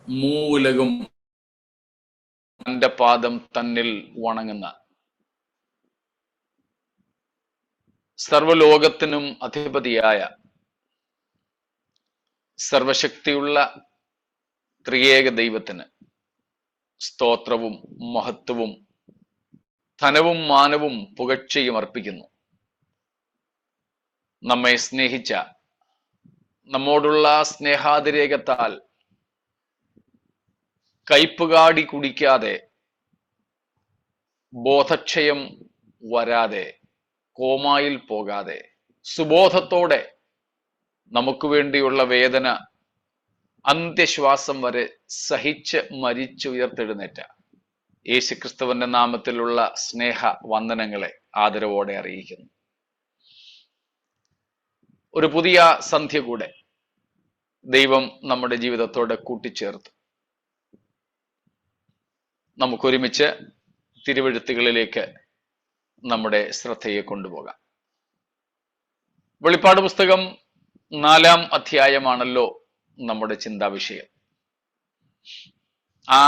മൂലകും തന്റെ പാദം തന്നിൽ വണങ്ങുന്ന സർവലോകത്തിനും അധിപതിയായ സർവശക്തിയുള്ള ത്രിയേക ദൈവത്തിന് സ്തോത്രവും മഹത്വവും ധനവും മാനവും പുകഴ്ചയും അർപ്പിക്കുന്നു. നമ്മെ സ്നേഹിച്ച, നമ്മോടുള്ള സ്നേഹാതിരേകത്താൽ കയ്പുകാടി കുടിക്കാതെ, ബോധക്ഷയം വരാതെ, കോമായിൽ പോകാതെ, സുബോധത്തോടെ നമുക്ക് വേണ്ടിയുള്ള വേദന അന്ത്യശ്വാസം വരെ സഹിച്ച് മരിച്ചുയർത്തെഴുന്നേറ്റ യേശുക്രിസ്തുവിന്റെ നാമത്തിലുള്ള സ്നേഹ വന്ദനങ്ങളെ ആദരവോടെ അറിയിക്കുന്നു. ഒരു പുതിയ സന്ധ്യ കൂടെ ദൈവം നമ്മുടെ ജീവിതത്തോടെ കൂട്ടിച്ചേർത്തു. നമുക്കൊരുമിച്ച് തിരുവെഴുത്തുകളിലേക്ക് നമ്മുടെ ശ്രദ്ധയെ കൊണ്ടുപോകാം. വെളിപ്പാട് പുസ്തകം 4-ാം അധ്യായമാണല്ലോ നമ്മുടെ ചിന്താവിഷയം. ആ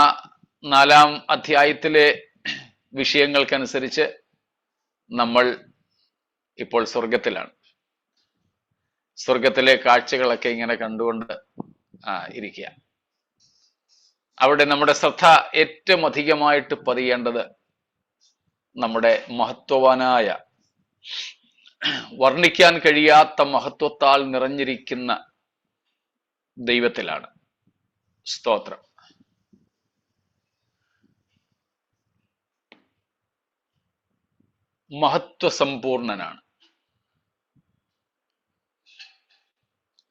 4-ാം അധ്യായത്തിലെ വിഷയങ്ങൾക്കനുസരിച്ച് നമ്മൾ ഇപ്പോൾ സ്വർഗത്തിലാണ്. സ്വർഗത്തിലെ കാഴ്ചകളൊക്കെ ഇങ്ങനെ കണ്ടുകൊണ്ട് ഇരിക്കുക. അവിടെ നമ്മുടെ ശ്രദ്ധ ഏറ്റവും അധികമായിട്ട് പതിയേണ്ടത് നമ്മുടെ മഹത്വവാനായ, വർണ്ണിക്കാൻ കഴിയാത്ത മഹത്വത്താൽ നിറഞ്ഞിരിക്കുന്ന ദൈവത്തിലാണ്. സ്തോത്രം. മഹത്വസമ്പൂർണനാണ്.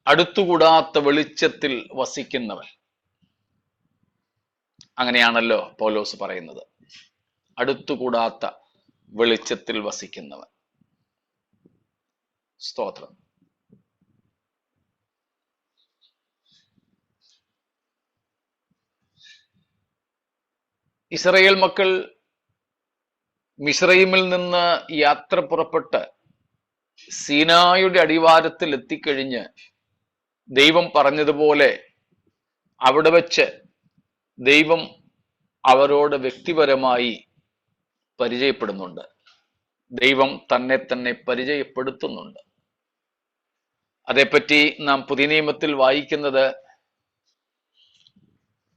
അടുത്തുകൂടാത്ത വെളിച്ചത്തിൽ വസിക്കുന്നവൻ. അങ്ങനെയാണല്ലോ പൗലോസ് പറയുന്നത്. അടുത്തുകൂടാത്ത വെളിച്ചത്തിൽ വസിക്കുന്നവൻ. സ്തോത്രം. ഇസ്രായേൽ മക്കൾ മിസ്രയീമിൽ നിന്ന് യാത്ര പുറപ്പെട്ട് സീനായുടെ അടിവാരത്തിൽ എത്തിക്കഴിഞ്ഞ് ദൈവം പറഞ്ഞതുപോലെ അവിടെ വെച്ച് ദൈവം അവരോട് വ്യക്തിപരമായി പരിചയപ്പെടുന്നുണ്ട്. ദൈവം തന്നെ തന്നെ പരിചയപ്പെടുത്തുന്നുണ്ട്. അതേപ്പറ്റി നാം പുതിയ നിയമത്തിൽ വായിക്കുന്നത്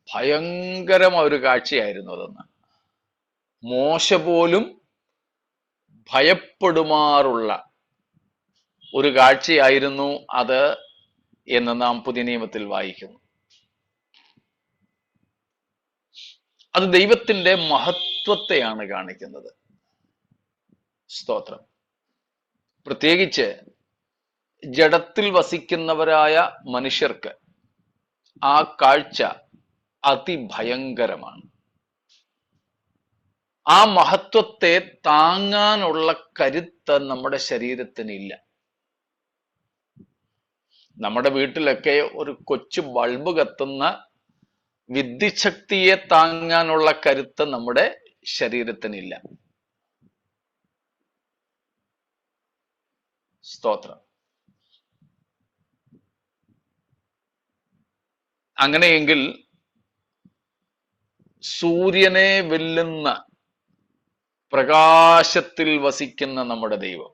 ഭയങ്കരമായ ഒരു കാഴ്ചയായിരുന്നു അതെന്ന്. മോശ പോലും ഭയപ്പെടുമാറുള്ള ഒരു കാഴ്ചയായിരുന്നു അത് എന്ന് നാം പുതിയ നിയമത്തിൽ വായിക്കുന്നു. അത് ദൈവത്തിന്റെ മഹത്വത്തെയാണ് കാണിക്കുന്നത്. സ്തോത്രം. പ്രത്യേകിച്ച് ജഡത്തിൽ വസിക്കുന്നവരായ മനുഷ്യർക്ക് ആ കാഴ്ച അതിഭയങ്കരമാണ്. ആ മഹത്വത്തെ താങ്ങാനുള്ള കരുത്ത് നമ്മുടെ ശരീരത്തിനില്ല. നമ്മുടെ വീട്ടിലൊക്കെ ഒരു കൊച്ചു ബൾബ് കത്തുന്ന വിദ്യുച്ഛക്തിയെ താങ്ങാനുള്ള കരുത്ത് നമ്മുടെ ശരീരത്തിനില്ല. സ്തോത്രം. അങ്ങനെയെങ്കിൽ സൂര്യനെ വെല്ലുന്ന പ്രകാശത്തിൽ വസിക്കുന്ന നമ്മുടെ ദൈവം,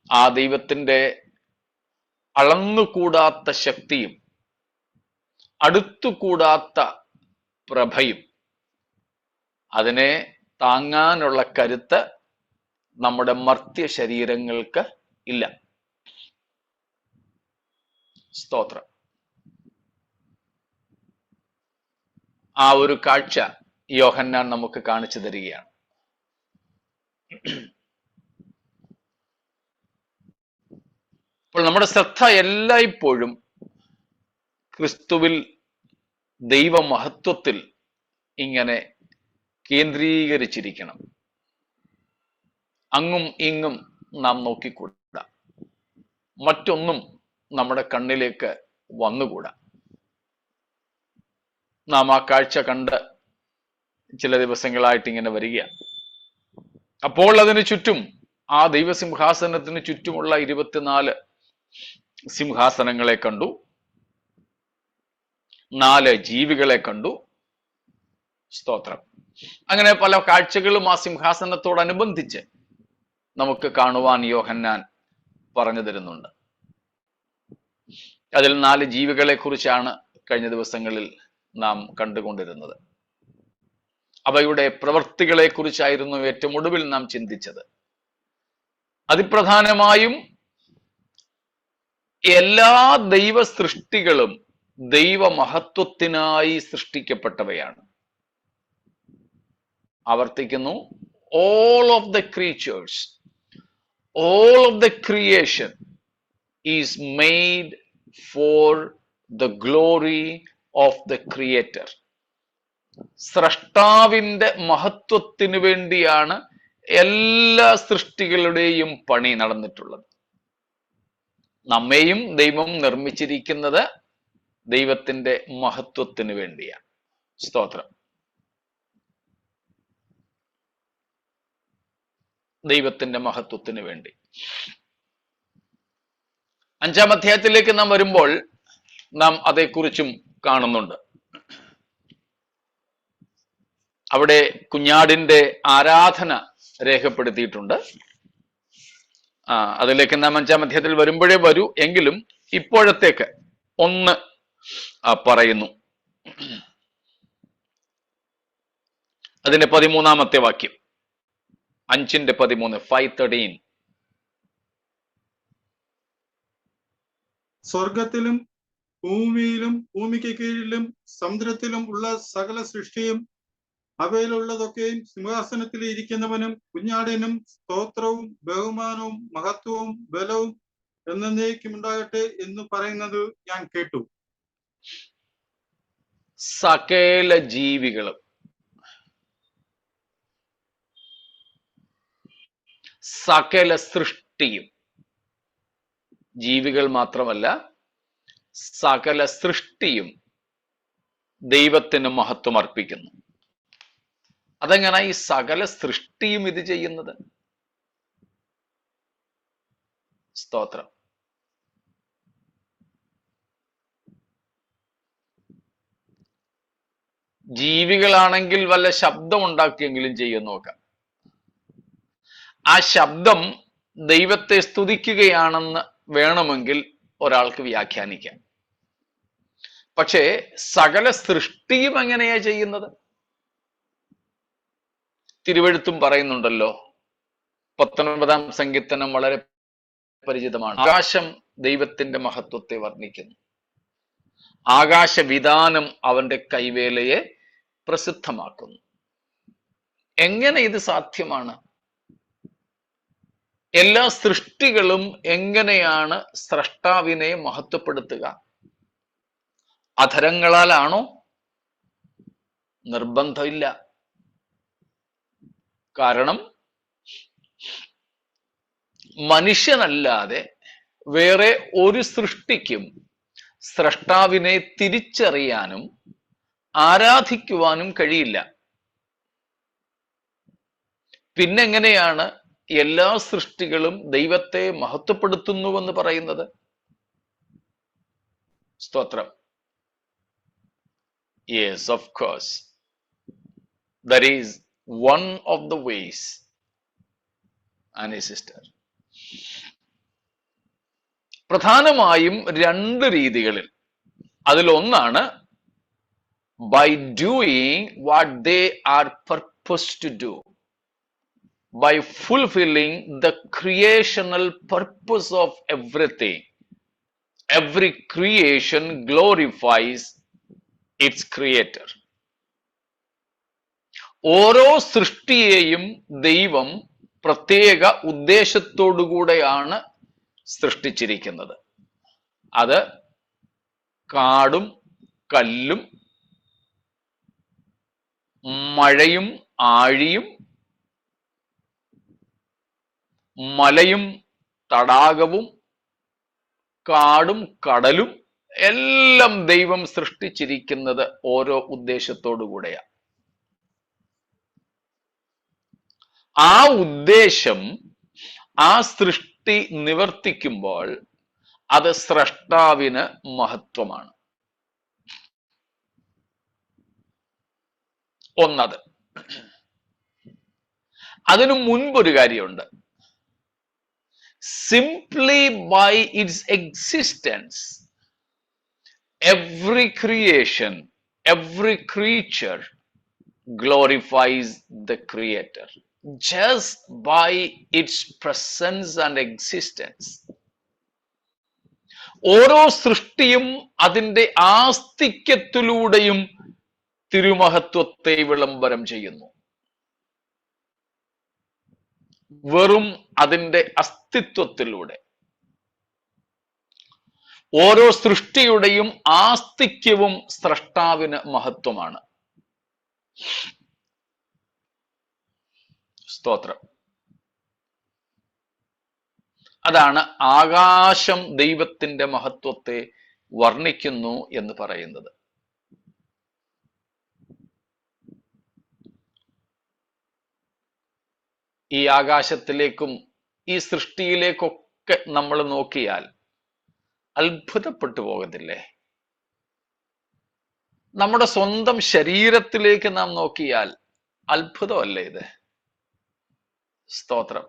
ആ ദൈവത്തിന്റെ അളന്നുകൂടാത്ത ശക്തിയും അടുത്തുകൂടാത്ത പ്രഭയും, അതിനെ താങ്ങാനുള്ള കരുത്ത് നമ്മുടെ മർത്യ ശരീരങ്ങൾക്ക് ഇല്ല. സ്തോത്രം. ആ ഒരു കാഴ്ച യോഹന്നാൻ നമുക്ക് കാണിച്ചു തരികയാണ്. അപ്പോൾ നമ്മുടെ ശ്രദ്ധ എല്ലായ്പ്പോഴും ക്രിസ്തുവിൽ, ദൈവമഹത്വത്തിൽ ഇങ്ങനെ കേന്ദ്രീകരിച്ചിരിക്കണം. അങ്ങും ഇങ്ങും നാം നോക്കിക്കൂടാ. മറ്റൊന്നും നമ്മുടെ കണ്ണിലേക്ക് വന്നുകൂടാ. നാം ആ കാഴ്ച കണ്ട് ചില ദിവസങ്ങളായിട്ട് ഇങ്ങനെ വരികയാണ്. അപ്പോൾ അതിന് ചുറ്റും, ആ ദൈവസിംഹാസനത്തിന് ചുറ്റുമുള്ള 24 സിംഹാസനങ്ങളെ കണ്ടു. 4 ജീവികളെ കണ്ടു. സ്തോത്രം. അങ്ങനെ പല കാഴ്ചകളും ആ സിംഹാസനത്തോടനുബന്ധിച്ച് നമുക്ക് കാണുവാൻ യോഹന്നാൻ പറഞ്ഞു തരുന്നുണ്ട്. അതിൽ 4 ജീവികളെ കുറിച്ചാണ് കഴിഞ്ഞ ദിവസങ്ങളിൽ നാം കണ്ടുകൊണ്ടിരുന്നത്. അവയുടെ പ്രവൃത്തികളെ കുറിച്ചായിരുന്നു ഏറ്റവും ഒടുവിൽ നാം ചിന്തിച്ചത്. അതിപ്രധാനമായും എല്ലാ ദൈവ സൃഷ്ടികളും ദൈവമഹത്വത്തിനായി സൃഷ്ടിക്കപ്പെട്ടവയാണ്. ആവർത്തിക്കുന്നു, all of the creatures, all of the creation is made for the glory of the creator. സ്രഷ്ടാവിന്റെ മഹത്വത്തിനു വേണ്ടിയാണ് എല്ലാ സൃഷ്ടികളുടെയും പണി നടന്നിട്ടുള്ളത്. നമ്മെയും ദൈവം നിർമ്മിച്ചിരിക്കുന്നത് ദൈവത്തിന്റെ മഹത്വത്തിനു വേണ്ടിയാണ്. സ്തോത്രം. ദൈവത്തിന്റെ മഹത്വത്തിന് വേണ്ടി. 5-ാം അധ്യായത്തിലേക്ക് നാം വരുമ്പോൾ നാം അതേക്കുറിച്ചും കാണുന്നുണ്ട്. അവിടെ കുഞ്ഞാടിന്റെ ആരാധന രേഖപ്പെടുത്തിയിട്ടുണ്ട്. അതിലേക്ക് നാം 5-ാം അധ്യായത്തിൽ വരുമ്പോഴേ വരൂ, എങ്കിലും ഇപ്പോഴത്തേക്ക് ഒന്ന് പറയുന്നു. അതിന്റെ 13-ാമത്തെ വാക്യം, 5:13, 5:13. സ്വർഗത്തിലും ഭൂമിയിലും ഭൂമിക്ക് കീഴിലും സമുദ്രത്തിലും ഉള്ള സകല സൃഷ്ടിയും അവയിലുള്ളതൊക്കെയും സിംഹാസനത്തിൽ ഇരിക്കുന്നവനും കുഞ്ഞാടിനും സ്തോത്രവും ബഹുമാനവും മഹത്വവും ബലവും എന്നേക്കും ഉണ്ടാകട്ടെ എന്ന് പറയുന്നത് ഞാൻ കേട്ടു. സകല ജീവികളും, സകല സൃഷ്ടിയും, ജീവികൾ മാത്രമല്ല സകല സൃഷ്ടിയും ദൈവത്തിന് മഹത്വം അർപ്പിക്കുന്നു. അതെങ്ങനെ ഈ സകല സൃഷ്ടിയും ഇത് ചെയ്യുന്നത്? സ്തോത്രം. ജീവികളാണെങ്കിൽ വല്ല ശബ്ദം ഉണ്ടാക്കിയെങ്കിലും ചെയ്യും നോക്കാം. ആ ശബ്ദം ദൈവത്തെ സ്തുതിക്കുകയാണെന്ന് വേണമെങ്കിൽ ഒരാൾക്ക് വ്യാഖ്യാനിക്കാം. പക്ഷേ സകല സൃഷ്ടിയും എങ്ങനെയാ ചെയ്യുന്നത്? തിരുവെഴുത്തും പറയുന്നുണ്ടല്ലോ, 19-ാം സങ്കീർത്തനം വളരെ പരിചിതമാണ്. ആകാശം ദൈവത്തിന്റെ മഹത്വത്തെ വർണ്ണിക്കുന്നു, ആകാശവിധാനം അവന്റെ കൈവേലയെ പ്രസിദ്ധമാക്കുന്നു. എങ്ങനെ ഇത് സാധ്യമാണ്? എല്ലാ സൃഷ്ടികളും എങ്ങനെയാണ് സ്രഷ്ടാവിനെ മഹത്വപ്പെടുത്തുക? അധരങ്ങളാലാണോ? നിർബന്ധമില്ല. കാരണം മനുഷ്യനല്ലാതെ വേറെ ഒരു സൃഷ്ടിക്കും സ്രഷ്ടാവിനെ തിരിച്ചറിയാനും ആരാധിക്കുവാനും കഴിയില്ല. പിന്നെങ്ങനെയാണ് എല്ലാ സൃഷ്ടികളും ദൈവത്തെ മഹത്വപ്പെടുത്തുന്നുവെന്ന് പറയുന്നത്? സ്തോത്രം. Yes, of course. That is one of the ways. Annie sister. പ്രധാനമായും 2 രീതികളിൽ. അതിലൊന്നാണ് by doing what they are purposed to do, by fulfilling the creational purpose of everything. Every creation glorifies its creator. ഓരോ സൃഷ്ടിയെയും ദൈവം പ്രത്യേക ഉദ്ദേശത്തോടുകൂടെയാണ് സൃഷ്ടിച്ചിരിക്കുന്നത്. അത് കാടും കല്ലും മഴയും ആഴിയും മലയും തടാകവും കാടും കടലും എല്ലാം ദൈവം സൃഷ്ടിച്ചിരിക്കുന്നത് ഓരോ ഉദ്ദേശത്തോടുകൂടെയാണ്. ആ ഉദ്ദേശം ആ സൃഷ്ടി നിവർത്തിക്കുമ്പോൾ അത് സ്രഷ്ടാവിന് മഹത്വമാണ്. ഒന്നത്. അതിനു മുൻപൊരു കാര്യമുണ്ട്. Simply by its existence every creation, every creature glorifies the Creator just by its presence and existence. ഓരോ സൃഷ്ടിയും അതിൻ്റെ ആസ്തിക്യത്തിലൂടെയും തിരുമഹത്വത്തെ വിളംബരം ചെയ്യുന്നു. വെറും അതിൻ്റെ അസ്തിത്വത്തിലൂടെ. ഓരോ സൃഷ്ടിയുടെയും ആസ്തിക്യവും സ്രഷ്ടാവിന് മഹത്വമാണ്. സ്തോത്രം. അതാണ് ആകാശം ദൈവത്തിന്റെ മഹത്വത്തെ വർണ്ണിക്കുന്നു എന്ന് പറയുന്നത്. ഈ ആകാശത്തിലേക്കും ഈ സൃഷ്ടിയിലേക്കൊക്കെ നമ്മൾ നോക്കിയാൽ അത്ഭുതപ്പെട്ടു പോകത്തില്ലേ? നമ്മുടെ സ്വന്തം ശരീരത്തിലേക്ക് നാം നോക്കിയാൽ അത്ഭുതമല്ലേ ഇത്? സ്തോത്രം.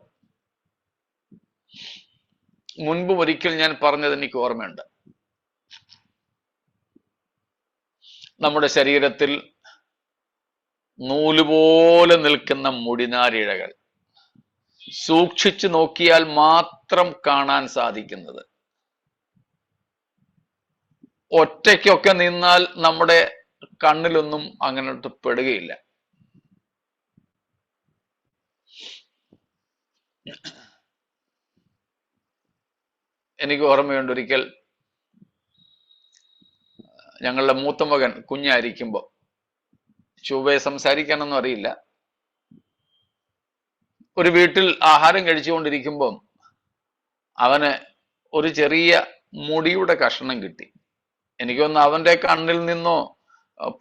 മുൻപ് ഒരിക്കൽ ഞാൻ പറഞ്ഞത് എനിക്ക് ഓർമ്മയുണ്ട്. നമ്മുടെ ശരീരത്തിൽ നൂലുപോലെ നിൽക്കുന്ന മുടിനാരിഴകൾ സൂക്ഷിച്ചു നോക്കിയാൽ മാത്രം കാണാൻ സാധിക്കുന്നത്. ഒറ്റയ്ക്കൊക്കെ നിന്നാൽ നമ്മുടെ കണ്ണിലൊന്നും അങ്ങനോട്ട് പെടുകയില്ല. എനിക്ക് ഓർമ്മയുണ്ട്, ഒരിക്കൽ ഞങ്ങളുടെ മൂത്ത മകൻ കുഞ്ഞായിരിക്കുമ്പോൾ, ചൊവ്വേ സംസാരിക്കാനൊന്നും അറിയില്ല, ഒരു വീട്ടിൽ ആഹാരം കഴിച്ചുകൊണ്ടിരിക്കുമ്പോൾ അവന് ഒരു ചെറിയ മുടിയുടെ കഷ്ണം കിട്ടി. എനിക്കൊന്ന് അവന്റെ കണ്ണിൽ നിന്നോ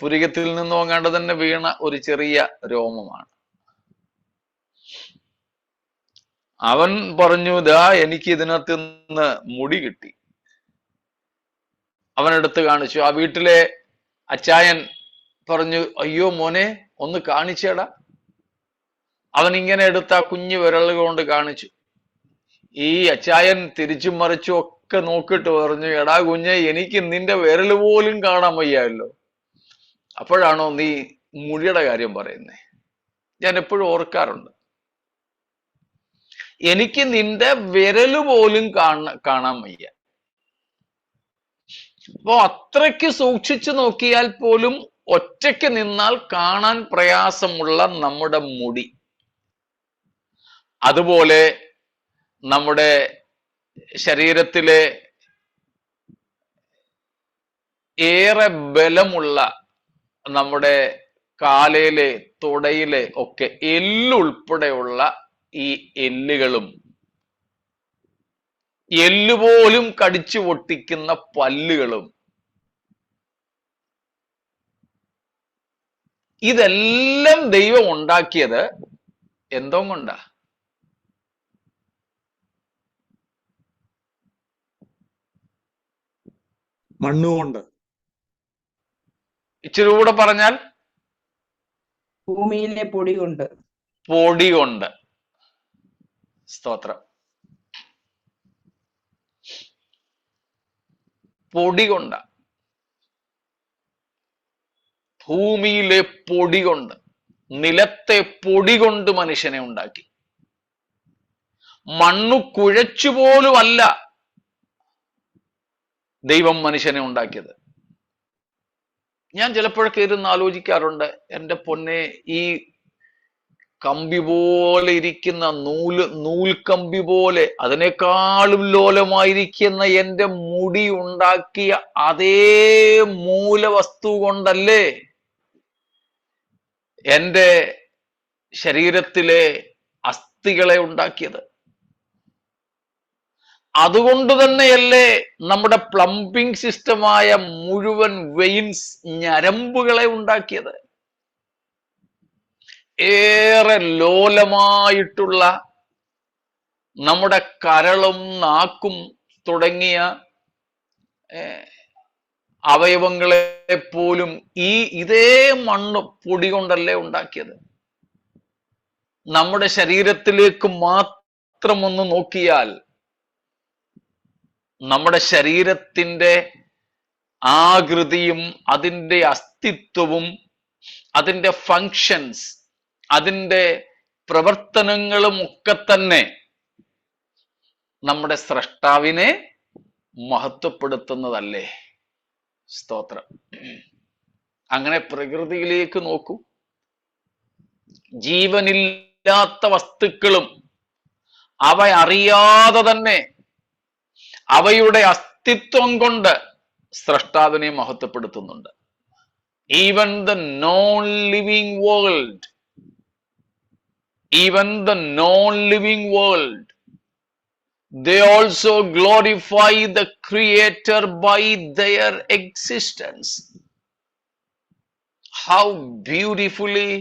പുരികത്തിൽ നിന്നോ അങ്ങാണ്ട് തന്നെ വീണ ഒരു ചെറിയ രോമമാണ്. അവൻ പറഞ്ഞു, ദാ എനിക്ക് ഇതിനകത്ത് നിന്ന് മുടി കിട്ടി. അവനെടുത്ത് കാണിച്ചു. ആ വീട്ടിലെ അച്ചായൻ പറഞ്ഞു, അയ്യോ മോനെ ഒന്ന് കാണിച്ചേടാ. അവൻ ഇങ്ങനെ എടുത്ത ആ കുഞ്ഞു വിരലുകൾ കൊണ്ട് കാണിച്ചു. ഈ അച്ചായൻ തിരിച്ചും മറിച്ചും ഒക്കെ നോക്കിയിട്ട് പറഞ്ഞു, എടാ കുഞ്ഞെ, എനിക്ക് നിന്റെ വിരൽ പോലും കാണാൻ വയ്യല്ലോ. അപ്പോഴാണോ നീ മുടിയുടെ കാര്യം പറയുന്നേ? ഞാൻ എപ്പോഴും ഓർക്കാറുണ്ട്, എനിക്ക് നിന്റെ വിരല് പോലും കാണാൻ വയ്യ. അപ്പോ അത്രയ്ക്ക് സൂക്ഷിച്ചു നോക്കിയാൽ പോലും ഒറ്റയ്ക്ക് നിന്നാൽ കാണാൻ പ്രയാസമുള്ള നമ്മുടെ മുടി, അതുപോലെ നമ്മുടെ ശരീരത്തിലെ ഏറെ ബലമുള്ള നമ്മുടെ കാലയിലെ തുടയിലെ ഒക്കെ എല്ലുൾപ്പെടെയുള്ള ഈ എല്ലുകളും എല്ലുപോലും കടിച്ചു പൊട്ടിക്കുന്ന പല്ലുകളും ഇതെല്ലാം ദൈവം ഉണ്ടാക്കിയത് എന്തോ കൊണ്ടാ? മണ്ണുകൊണ്ട്. ഇച്ചിരി കൂടെ പറഞ്ഞാൽ ഭൂമിയിലെ പൊടി കൊണ്ട്. പൊടി കൊണ്ട്. സ്തോത്രം. പൊടി കൊണ്ട, ഭൂമിയിലെ പൊടി കൊണ്ട്, നിലത്തെ പൊടി കൊണ്ട് മനുഷ്യനെ ഉണ്ടാക്കി. മണ്ണു കുഴച്ചുപോലുമല്ല ദൈവം മനുഷ്യനെ ഉണ്ടാക്കിയത്. ഞാൻ ചിലപ്പോഴൊക്കെ ഇരുന്ന് ആലോചിക്കാറുണ്ട്, എൻ്റെ പൊന്നെ, ഈ കമ്പി പോലെ ഇരിക്കുന്ന നൂൽക്കമ്പി പോലെ അതിനേക്കാളും ലോലമായിരിക്കുന്ന എൻ്റെ മുടി ഉണ്ടാക്കിയ അതേ മൂലവസ്തു കൊണ്ടല്ലേ എൻ്റെ ശരീരത്തിലെ അസ്ഥികളെ ഉണ്ടാക്കിയത്? അതുകൊണ്ട് തന്നെയല്ലേ നമ്മുടെ പ്ലംബിംഗ് സിസ്റ്റമായ മുഴുവൻ വെയിൻസ്, ഞരമ്പുകളെ ഉണ്ടാക്കിയത്? ഏറെ ലോലമായിട്ടുള്ള നമ്മുടെ കരളും നാക്കും തുടങ്ങിയ അവയവങ്ങളെ പോലും ഇതേ മണ്ണ് പൊടി കൊണ്ടല്ലേ ഉണ്ടാക്കിയത്. നമ്മുടെ ശരീരത്തിലേക്ക് മാത്രം ഒന്ന് നോക്കിയാൽ നമ്മുടെ ശരീരത്തിന്റെ ആകൃതിയും അതിൻ്റെ അസ്തിത്വവും അതിൻ്റെ ഫങ്ഷൻസ് അതിൻ്റെ പ്രവർത്തനങ്ങളും ഒക്കെ തന്നെ നമ്മുടെ സ്രഷ്ടാവിനെ മഹത്വപ്പെടുത്തുന്നതല്ലേ. സ്തോത്രം. അങ്ങനെ പ്രകൃതിയിലേക്ക് നോക്കൂ. ജീവനില്ലാത്ത വസ്തുക്കളും അവ അറിയാതെ തന്നെ അവയുടെ അസ്തിത്വം കൊണ്ട് സ്രഷ്ടാവിനെ മഹത്വപ്പെടുത്തുന്നുണ്ട്. Even the non living world, they also glorify the Creator by their existence. How beautifully,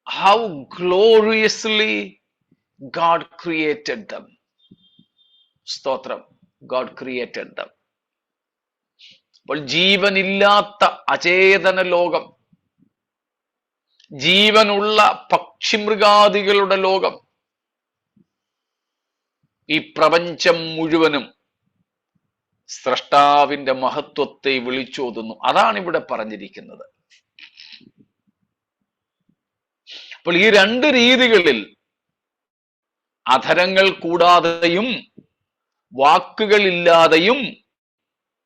how gloriously God created them. സ്തോത്രം. God created them. അപ്പോൾ ജീവനില്ലാത്ത അചേതന ലോകം, ജീവനുള്ള പക്ഷിമൃഗാദികളുടെ ലോകം, ഈ പ്രപഞ്ചം മുഴുവനും സ്രഷ്ടാവിന്റെ മഹത്വത്തെ വിളിച്ചോതുന്നു. അതാണ് ഇവിടെ പറഞ്ഞിരിക്കുന്നത്. അപ്പോൾ ഈ രണ്ട് രീതികളിൽ, അധരങ്ങൾ കൂടാതെയും വാക്കുകളില്ലാതെയും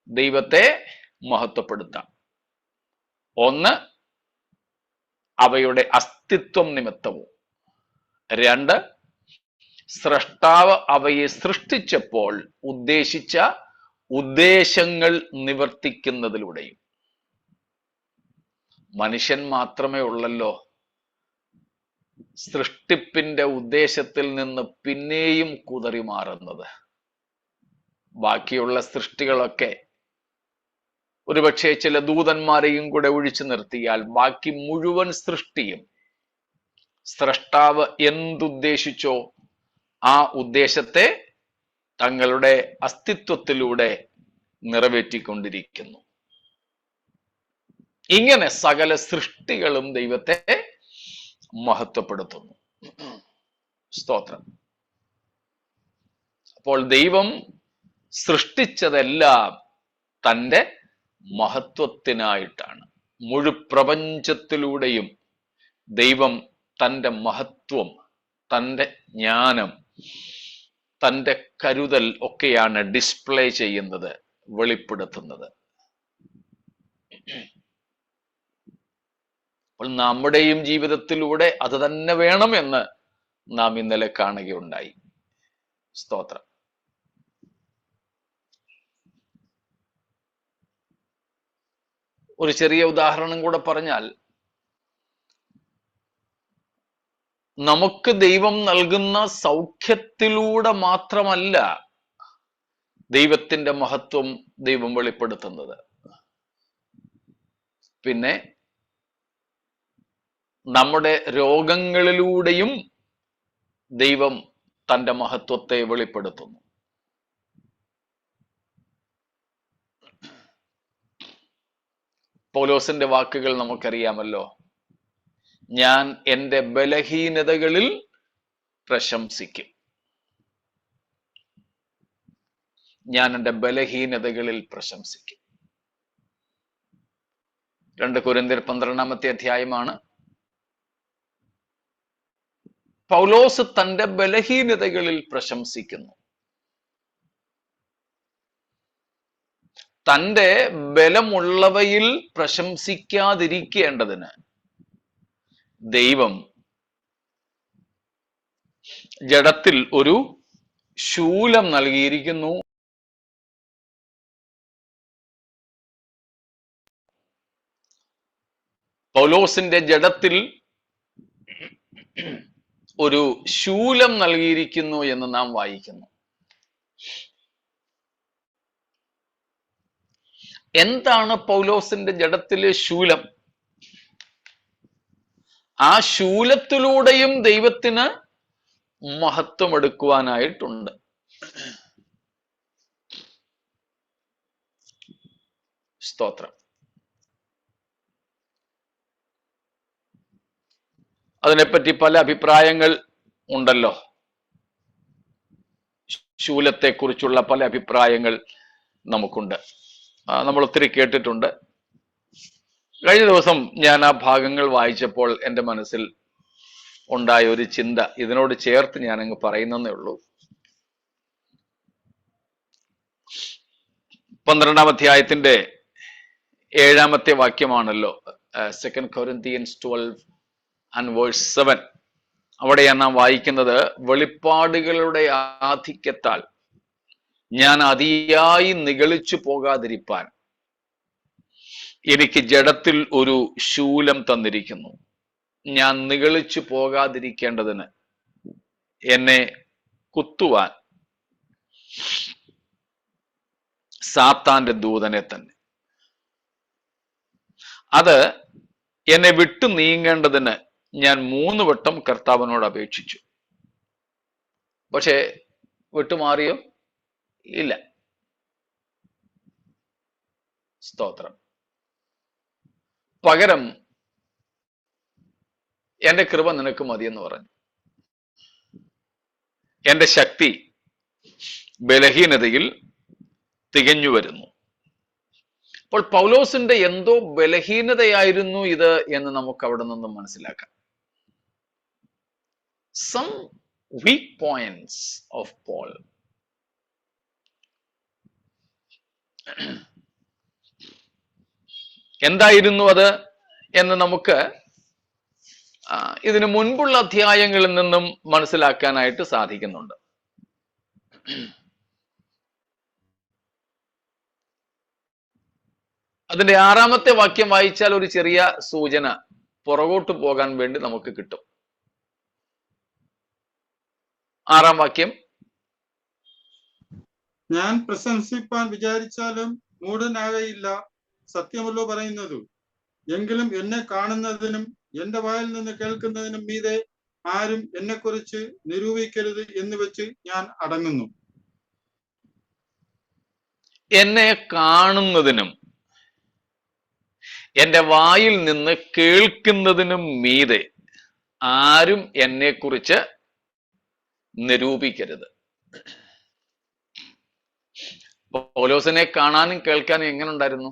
ദൈവത്തെ മഹത്വപ്പെടുത്താം. ഒന്ന്, അവയുടെ അസ്തിത്വം നിമിത്തവും. രണ്ട്, സ്രഷ്ടാവ് അവയെ സൃഷ്ടിച്ചപ്പോൾ ഉദ്ദേശിച്ച ഉദ്ദേശങ്ങൾ നിവർത്തിക്കുന്നതിലൂടെയും. മനുഷ്യൻ മാത്രമേ ഉള്ളല്ലോ സൃഷ്ടിപ്പിന്റെ ഉദ്ദേശത്തിൽ നിന്ന് പിന്നെയും കുതറി മാറുന്നത്. ബാക്കിയുള്ള സൃഷ്ടികളൊക്കെ ഒരുപക്ഷെ ചില ദൂതന്മാരെയും കൂടെ ഒഴിച്ചു നിർത്തിയാൽ ബാക്കി മുഴുവൻ സൃഷ്ടിയും സ്രഷ്ടാവ് എന്തുദ്ദേശിച്ചോ ആ ഉദ്ദേശത്തെ തങ്ങളുടെ അസ്തിത്വത്തിലൂടെ നിറവേറ്റിക്കൊണ്ടിരിക്കുന്നു. ഇങ്ങനെ സകല സൃഷ്ടികളും ദൈവത്തെ മഹത്വപ്പെടുത്തുന്നു. സ്തോത്രം. അപ്പോൾ ദൈവം സൃഷ്ടിച്ചതെല്ലാം തൻ്റെ മഹത്വത്തിനായിട്ടാണ്. മുഴുപ്രപഞ്ചത്തിലൂടെയും ദൈവം തൻ്റെ മഹത്വം, തൻ്റെ ജ്ഞാനം, തൻ്റെ കരുതൽ ഒക്കെയാണ് ഡിസ്പ്ലേ ചെയ്യുന്നത്, വെളിപ്പെടുത്തുന്നത്. അപ്പോൾ നമ്മുടെയും ജീവിതത്തിലൂടെ അത് തന്നെ വേണമെന്ന് നാം ഇന്നലെ കാണുകയുണ്ടായി. സ്തോത്രം. ഒരു ചെറിയ ഉദാഹരണം കൂടെ പറഞ്ഞാൽ, നമുക്ക് ദൈവം നൽകുന്ന സൗഖ്യത്തിലൂടെ മാത്രമല്ല ദൈവത്തിന്റെ മഹത്വം ദൈവം വെളിപ്പെടുത്തുന്നത്. പിന്നെ നമ്മുടെ രോഗങ്ങളിലൂടെയും ദൈവം തൻ്റെ മഹത്വത്തെ വെളിപ്പെടുത്തുന്നു. പൗലോസിന്റെ വാക്കുകൾ നമുക്കറിയാമല്ലോ. ഞാൻ എൻ്റെ ബലഹീനതകളിൽ പ്രശംസിക്കും. ഞാൻ എൻ്റെ ബലഹീനതകളിൽ പ്രശംസിക്കും. 2 കൊരിന്ത്യർ 12-ാമത്തെ അധ്യായമാണ്. പൗലോസ് തൻ്റെ ബലഹീനതകളിൽ പ്രശംസിക്കുന്നു. തൻ്റെ ബലമുള്ളവയിൽ പ്രശംസിക്കാതിരിക്കേണ്ടതിന് ദൈവം ജഡത്തിൽ ഒരു ശൂലം നൽകിയിരിക്കുന്നു. പൗലോസിന്റെ ജഡത്തിൽ ഒരു ശൂലം നൽകിയിരിക്കുന്നു എന്ന് നാം വായിക്കുന്നു. എന്താണ് പൗലോസിന്റെ ജഡത്തിലെ ശൂലം? ആ ശൂലത്തിലൂടെയും ദൈവത്തിന് മഹത്വം എടുക്കുവാനായിട്ടുണ്ട്. സ്തോത്രം. അതിനെപ്പറ്റി പല അഭിപ്രായങ്ങൾ ഉണ്ടല്ലോ. ശൂലത്തെക്കുറിച്ചുള്ള പല അഭിപ്രായങ്ങൾ നമുക്കുണ്ട്. നമ്മൾ ഒത്തിരി കേട്ടിട്ടുണ്ട്. കഴിഞ്ഞ ദിവസം ഞാൻ ആ ഭാഗങ്ങൾ വായിച്ചപ്പോൾ എൻ്റെ മനസ്സിൽ ഉണ്ടായ ഒരു ചിന്ത ഇതിനോട് ചേർത്ത് ഞാൻ അങ്ങ് പറയുന്നേ ഉള്ളൂ. 12-ാം അധ്യായത്തിന്റെ 7-ാമത്തെ വാക്യമാണല്ലോ, 2 Corinthians 12:7. അവിടെയാണ് നാം വായിക്കുന്നത്, വെളിപ്പാടുകളുടെ ആധിക്യത്താൽ ഞാൻ അതിയായി നിഗളിച്ചു പോകാതിരിപ്പാൻ എനിക്ക് ജഡത്തിൽ ഒരു ശൂലം തന്നിരിക്കുന്നു. ഞാൻ നിഗളിച്ചു പോകാതിരിക്കേണ്ടതിന് എന്നെ കുത്തുവാൻ സാത്താന്റെ ദൂതനെ തന്നെ. അത് എന്നെ വിട്ടു നീങ്ങേണ്ടതിന് ഞാൻ 3 വട്ടം കർത്താവിനോട് അപേക്ഷിച്ചു. പക്ഷെ വിട്ടുമാറിയോ? ഇല്ല. സ്തോത്രം. പകരം എന്റെ കൃപ നിനക്ക് മതിയെന്ന് പറഞ്ഞു. എന്റെ ശക്തി ബലഹീനതയിൽ തികഞ്ഞു വരുന്നു. അപ്പോൾ പൗലോസിന്റെ എന്തോ ബലഹീനതയായിരുന്നു ഇത് എന്ന് നമുക്ക് അവിടെ നിന്നും മനസ്സിലാക്കാം. Some weak points of Paul. എന്തായിരുന്നു അത് എന്ന് നമുക്ക് ഇതിനു മുൻപുള്ള അധ്യായങ്ങളിൽ നിന്നും മനസ്സിലാക്കാനായിട്ട് സാധിക്കുന്നുണ്ട്. അതിന്റെ 6-ാമത്തെ വാക്യം വായിച്ചാൽ ഒരു ചെറിയ സൂചന പുറകോട്ട് പോകാൻ വേണ്ടി നമുക്ക് കിട്ടും. 6-ാം വാക്യം, ഞാൻ പ്രശംസിപ്പാൻ വിചാരിച്ചാലും മൂഢനാകയില്ല, സത്യമല്ലോ പറയുന്നത്. എങ്കിലും എന്നെ കാണുന്നതിനും എന്റെ വായിൽ നിന്ന് കേൾക്കുന്നതിനും മീതെ ആരും എന്നെക്കുറിച്ച് നിരൂപിക്കരുത് എന്ന് വെച്ച് ഞാൻ അടങ്ങുന്നു. എന്നെ കാണുന്നതിനും എന്റെ വായിൽ നിന്ന് കേൾക്കുന്നതിനും മീതെ ആരും എന്നെക്കുറിച്ച് നിരൂപിക്കരുത്. പൗലോസിനെ കാണാനും കേൾക്കാനും എങ്ങനെ ഉണ്ടായിരുന്നു?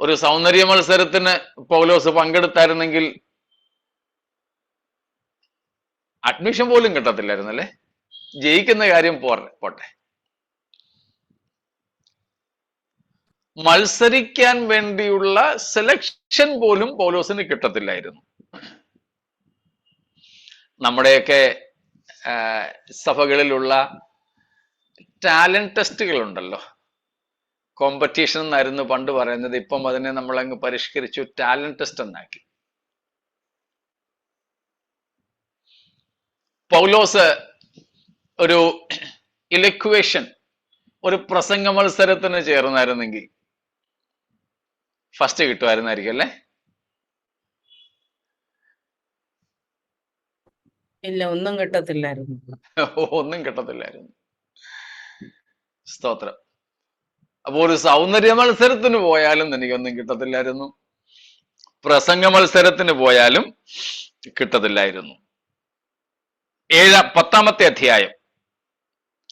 ഒരു സൗന്ദര്യ മത്സരത്തിന് പൗലോസ് പങ്കെടുത്തായിരുന്നെങ്കിൽ അഡ്മിഷൻ പോലും കിട്ടത്തില്ലായിരുന്നല്ലേ. ജയിക്കുന്ന കാര്യം പോട്ടെ, മത്സരിക്കാൻ വേണ്ടിയുള്ള സെലക്ഷൻ പോലും പൗലോസിന് കിട്ടത്തില്ലായിരുന്നു. നമ്മുടെയൊക്കെ സഭകളിലുള്ള ടാലന്റ് ടെസ്റ്റുകൾ ഉണ്ടല്ലോ, കോമ്പറ്റീഷൻ എന്നായിരുന്നു പണ്ട് പറയുന്നത്. ഇപ്പം അതിനെ നമ്മൾ അങ്ങ് പരിഷ്കരിച്ചു, ടാലന്റ് ടെസ്റ്റ് എന്നാക്കി. പൗലോസ് ഒരു ഇലക്വേഷൻ, ഒരു പ്രസംഗ മത്സരത്തിന് ചേർന്നായിരുന്നെങ്കിൽ ഫസ്റ്റ് കിട്ടുമായിരുന്നായിരിക്കും അല്ലേ? ഇല്ല, ഒന്നും കിട്ടത്തില്ലായിരുന്നു. ഒന്നും കിട്ടത്തില്ലായിരുന്നു. സ്തോത്രം. അപ്പൊ ഒരു സൗന്ദര്യ മത്സരത്തിന് പോയാലും എനിക്കൊന്നും കിട്ടത്തില്ലായിരുന്നു, പ്രസംഗ മത്സരത്തിന് പോയാലും കിട്ടത്തില്ലായിരുന്നു. 10-ാമത്തെ അധ്യായം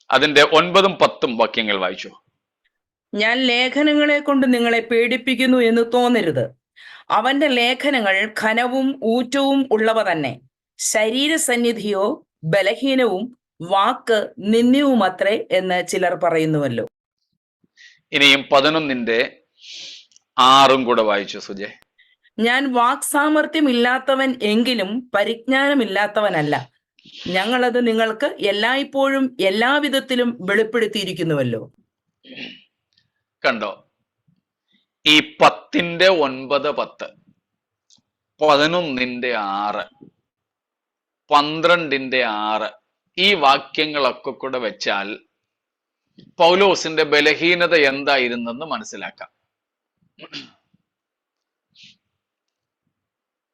അതിന്റെ 9-ഉം 10-ഉം വാക്യങ്ങൾ വായിച്ചു. ഞാൻ ലേഖനങ്ങളെ കൊണ്ട് നിങ്ങളെ പേടിപ്പിക്കുന്നു എന്ന് തോന്നരുത്. അവന്റെ ലേഖനങ്ങൾ ഘനവും ഊറ്റവും ഉള്ളവ തന്നെ. ശരീരസന്നിധിയോ ബലഹീനവും വാക്ക് നിന്ദ്യവുമത്രേ എന്ന് ചിലർ പറയുന്നുവല്ലോ. ഇനിയും 11-ന്റെ 6-ഉം കൂടെ വായിച്ചു സുജയ്. ഞാൻ വാക്സാമർത്ഥ്യമില്ലാത്തവൻ എങ്കിലും പരിജ്ഞാനമില്ലാത്തവനല്ല. ഞങ്ങളത് നിങ്ങൾക്ക് എല്ലായ്പ്പോഴും എല്ലാവിധത്തിലും വെളിപ്പെടുത്തിയിരിക്കുന്നുവല്ലോ. കണ്ടോ, ഈ 10-ന്റെ 9, 10, 11-ന്റെ 6, 12-ന്റെ 6 ഈ വാക്യങ്ങളൊക്കെ കൂടെ വെച്ചാൽ പൗലോസിന്റെ ബലഹീനത എന്തായിരുന്നെന്ന് മനസ്സിലാക്കാം.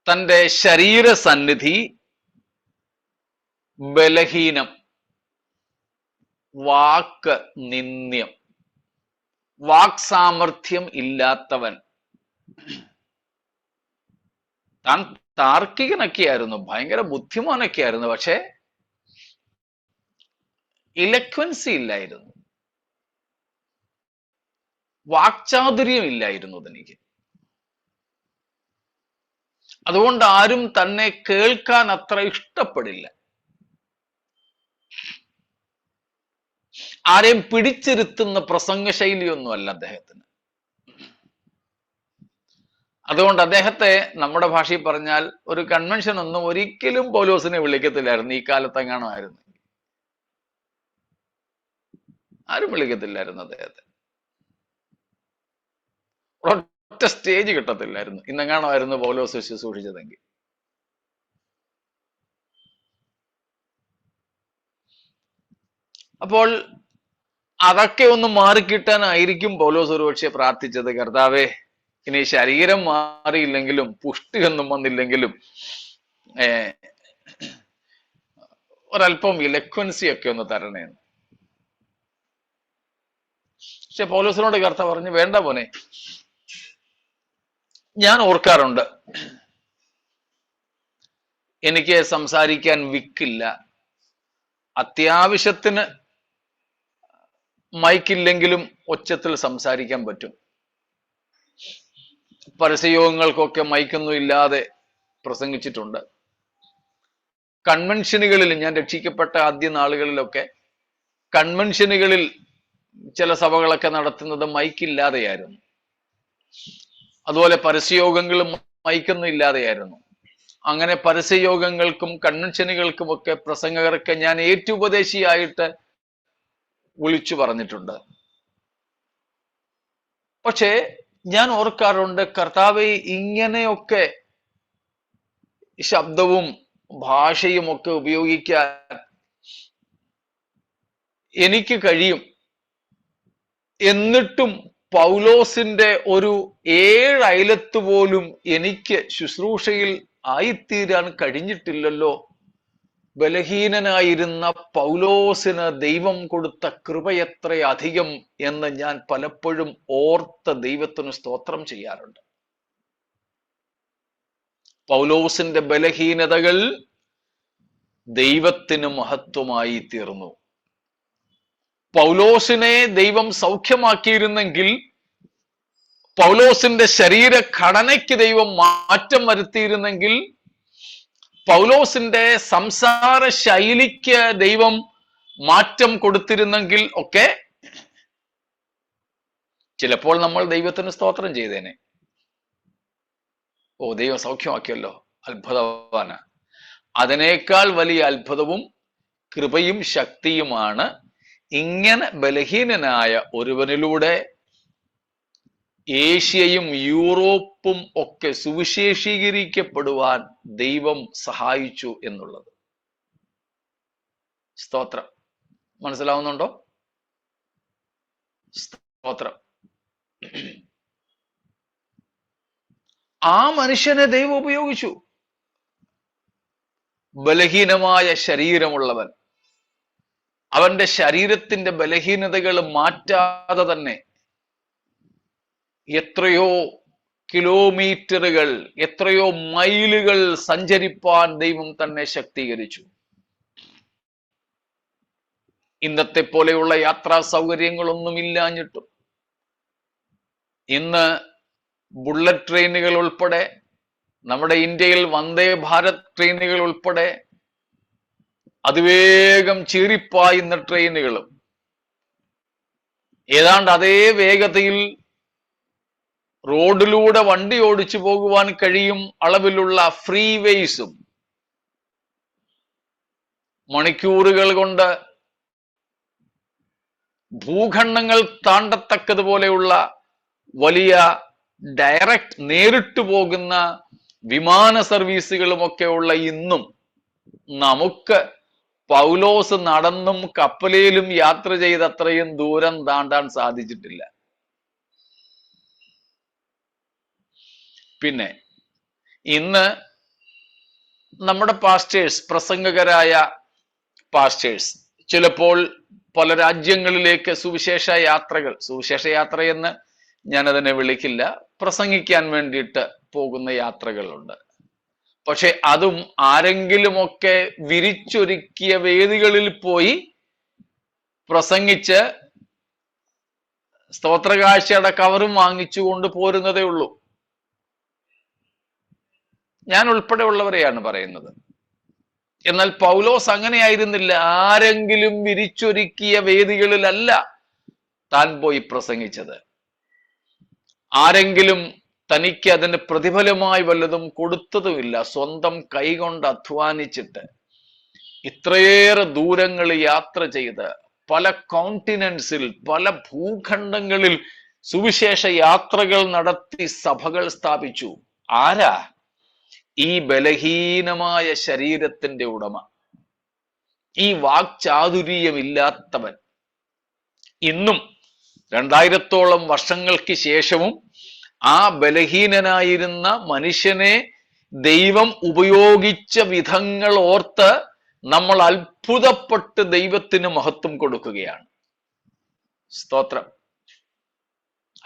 തന്റെ ശരീരസന്നിധി ബലഹീനം, വാക്ക് നിന്ദ്യം, വാക് സാമർഥ്യം ഇല്ലാത്തവൻ. താൻ താർക്കികനൊക്കെയായിരുന്നു, ഭയങ്കര ബുദ്ധിമാനൊക്കെയായിരുന്നു, പക്ഷെ ഇലക്വൻസി ഇല്ലായിരുന്നു, വാക്ചാതുര്യം ഇല്ലായിരുന്നു തനിക്ക്. അതുകൊണ്ട് ആരും തന്നെ കേൾക്കാൻ അത്ര ഇഷ്ടപ്പെടില്ല, ആരെയും പിടിച്ചിരുത്തുന്ന പ്രസംഗ ശൈലിയൊന്നുമല്ല അദ്ദേഹത്തിന്. അതുകൊണ്ട് അദ്ദേഹത്തെ നമ്മുടെ ഭാഷയിൽ പറഞ്ഞാൽ ഒരു കൺവെൻഷൻ ഒന്നും ഒരിക്കലും പൗലോസിനെ വിളിക്കത്തില്ലായിരുന്നു. ഈ കാലത്തെങ്ങാണോ ആയിരുന്നു, ആരും വിളിക്കത്തില്ലായിരുന്നു അദ്ദേഹത്തെ. ഒറ്റ സ്റ്റേജ് കിട്ടത്തില്ലായിരുന്നു. ഇന്നെങ്ങാണോ ആയിരുന്നു പൗലോസ് ശുശ്രൂഷിച്ചതെങ്കിൽ. അപ്പോൾ അതൊക്കെ ഒന്ന് മാറിക്കിട്ടാനായിരിക്കും പൗലോസ് ഒരുപക്ഷെ പ്രാർത്ഥിച്ചത്. കർത്താവേ, ഇനി ശരീരം മാറിയില്ലെങ്കിലും പുഷ്ടിയൊന്നും വന്നില്ലെങ്കിലും ഒരല്പം ഇലക്വൻസി ഒക്കെ ഒന്ന് തരണേന്ന്. പക്ഷെ പൗലോസിനോട് കർത്താവ് പറഞ്ഞു, വേണ്ട പോനെ, ഞാൻ ഓർക്കാറുണ്ട്, എനിക്ക് സംസാരിക്കാൻ വിക്കില്ല, അത്യാവശ്യത്തിന് മൈക്കില്ലെങ്കിലും ഒച്ചത്തിൽ സംസാരിക്കാൻ പറ്റും, പരസ്യയോഗങ്ങൾക്കൊക്കെ മൈക്കൊന്നും ഇല്ലാതെ പ്രസംഗിച്ചിട്ടുണ്ട്, കൺവെൻഷനുകളിൽ ഞാൻ രക്ഷിക്കപ്പെട്ട ആദ്യ നാളുകളിലൊക്കെ കൺവെൻഷനുകളിൽ ചില സഭകളൊക്കെ നടത്തുന്നത് മൈക്കില്ലാതെയായിരുന്നു, അതുപോലെ പരസ്യയോഗങ്ങളും മൈക്കൊന്നും ഇല്ലാതെയായിരുന്നു. അങ്ങനെ പരസ്യയോഗങ്ങൾക്കും കൺവെൻഷനുകൾക്കുമൊക്കെ പ്രസംഗകർക്ക് ഞാൻ ഏറ്റുപദേശിയായിട്ട് വിളിച്ചു പറഞ്ഞിട്ടുണ്ട്. പക്ഷേ ഞാൻ ഓർക്കാറുണ്ട്, കർത്താവെ, ഇങ്ങനെയൊക്കെ ശബ്ദവും ഭാഷയും ഒക്കെ ഉപയോഗിക്കാൻ എനിക്ക് കഴിയും, എന്നിട്ടും പൗലോസിന്റെ ഒരു 7 അയലത്ത് പോലും എനിക്ക് ശുശ്രൂഷയിൽ ആയിത്തീരാൻ കഴിഞ്ഞിട്ടില്ലല്ലോ. ബലഹീനനായിരുന്ന പൗലോസിന് ദൈവം കൊടുത്ത കൃപയത്രയധികം എന്ന് ഞാൻ പലപ്പോഴും ഓർത്ത് ദൈവത്തിന് സ്തോത്രം ചെയ്യാറുണ്ട്. പൗലോസിന്റെ ബലഹീനതകൾ ദൈവത്തിന് മഹത്വമായി തീർന്നു. പൗലോസിനെ ദൈവം സൗഖ്യമാക്കിയിരുന്നെങ്കിൽ, പൗലോസിന്റെ ശരീരഘടനയ്ക്ക് ദൈവം മാറ്റം വരുത്തിയിരുന്നെങ്കിൽ, പൗലോസിന്റെ സംസാര ശൈലിക്ക് ദൈവം മാറ്റം കൊടുത്തിരുന്നെങ്കിൽ ഒക്കെ ചിലപ്പോൾ നമ്മൾ ദൈവത്തിന് സ്തോത്രം ചെയ്തേനെ. ഓ, ദൈവം സൗഖ്യമാക്കിയല്ലോ, അത്ഭുതവാന. അതിനേക്കാൾ വലിയ അത്ഭുതവും കൃപയും ശക്തിയുമാണ് ഇങ്ങനെ ബലഹീനനായ ഒരുവനിലൂടെ ഏഷ്യയും യൂറോപ്പും ഒക്കെ സുവിശേഷീകരിക്കപ്പെടുവാൻ ദൈവം സഹായിച്ചു എന്നുള്ളത്. സ്തോത്രം. മനസ്സിലാവുന്നുണ്ടോ? സ്തോത്രം. ആ മനുഷ്യനെ ദൈവം ഉപയോഗിച്ചു. ബലഹീനമായ ശരീരമുള്ളവൻ, അവന്റെ ശരീരത്തിന്റെ ബലഹീനതകൾ മാറ്റാതെ തന്നെ എത്രയോ കിലോമീറ്ററുകൾ, എത്രയോ മൈലുകൾ സഞ്ചരിപ്പാൻ ദൈവം തന്നെ ശക്തീകരിച്ചു. ഇന്നത്തെ പോലെയുള്ള യാത്രാ സൗകര്യങ്ങളൊന്നും ഇല്ലാഞ്ഞിട്ടും ഇന്ന് ബുള്ളറ്റ് ട്രെയിനുകൾ ഉൾപ്പെടെ, നമ്മുടെ ഇന്ത്യയിൽ വന്ദേ ഭാരത് ട്രെയിനുകൾ ഉൾപ്പെടെ, അതിവേഗം ചീറിപ്പായുന്ന ട്രെയിനുകളും, ഏതാണ്ട് അതേ വേഗതയിൽ റോഡിലൂടെ വണ്ടി ഓടിച്ചു പോകുവാൻ കഴിയും അളവിലുള്ള ഫ്രീ വേസും, മണിക്കൂറുകൾ കൊണ്ട് ഭൂഖണ്ഡങ്ങൾ താണ്ടത്തക്കതുപോലെയുള്ള വലിയ ഡയറക്റ്റ് നേരിട്ട് പോകുന്ന വിമാന സർവീസുകളുമൊക്കെ ഉള്ള ഇന്നും നമുക്ക് പൗലോസ് നടന്നും കപ്പലിലും യാത്ര ചെയ്തത്രയും ദൂരം താണ്ടാൻ സാധിച്ചിട്ടില്ല. പിന്നെ ഇന്ന് നമ്മുടെ പാസ്റ്റേഴ്സ്, പ്രസംഗകരായ പാസ്റ്റേഴ്സ് ചിലപ്പോൾ പല രാജ്യങ്ങളിലേക്ക് സുവിശേഷ യാത്ര എന്ന് ഞാനതിനെ വിളിക്കില്ല, പ്രസംഗിക്കാൻ വേണ്ടിയിട്ട് പോകുന്ന യാത്രകളുണ്ട്. പക്ഷെ അതും ആരെങ്കിലുമൊക്കെ വിരിച്ചൊരുക്കിയ വേദികളിൽ പോയി പ്രസംഗിച്ച് സ്തോത്രകാഴ്ചയുടെ കവറും വാങ്ങിച്ചുകൊണ്ട് പോരുന്നതേ ഉള്ളൂ. ഞാൻ ഉൾപ്പെടെയുള്ളവരെയാണ് പറയുന്നത്. എന്നാൽ പൗലോസ് അങ്ങനെയായിരുന്നില്ല. ആരെങ്കിലും വിരിച്ചൊരുക്കിയ വേദികളിലല്ല താൻ പോയി പ്രസംഗിച്ചത്. ആരെങ്കിലും തനിക്ക് അതിന് പ്രതിഫലമായി വല്ലതും കൊടുത്തതുമില്ല. സ്വന്തം കൈകൊണ്ട് അധ്വാനിച്ചിട്ട് ഇത്രയേറെ ദൂരങ്ങൾ യാത്ര ചെയ്ത് പല കോണ്ടിനെന്റ്സിൽ, പല ഭൂഖണ്ഡങ്ങളിൽ സുവിശേഷ യാത്രകൾ നടത്തി സഭകൾ സ്ഥാപിച്ചു. ആരാ? ഈ ബലഹീനമായ ശരീരത്തിന്റെ ഉടമ, ഈ വാക്ചാതുര്യമില്ലാത്തവൻ. ഇന്നും 2000-ഓളം വർഷങ്ങൾക്ക് ശേഷവും ആ ബലഹീനനായിരുന്ന മനുഷ്യനെ ദൈവം ഉപയോഗിച്ച വിധങ്ങൾ ഓർത്ത് നമ്മൾ അത്ഭുതപ്പെട്ട് ദൈവത്തിന് മഹത്വം കൊടുക്കുകയാണ്. സ്തോത്രം.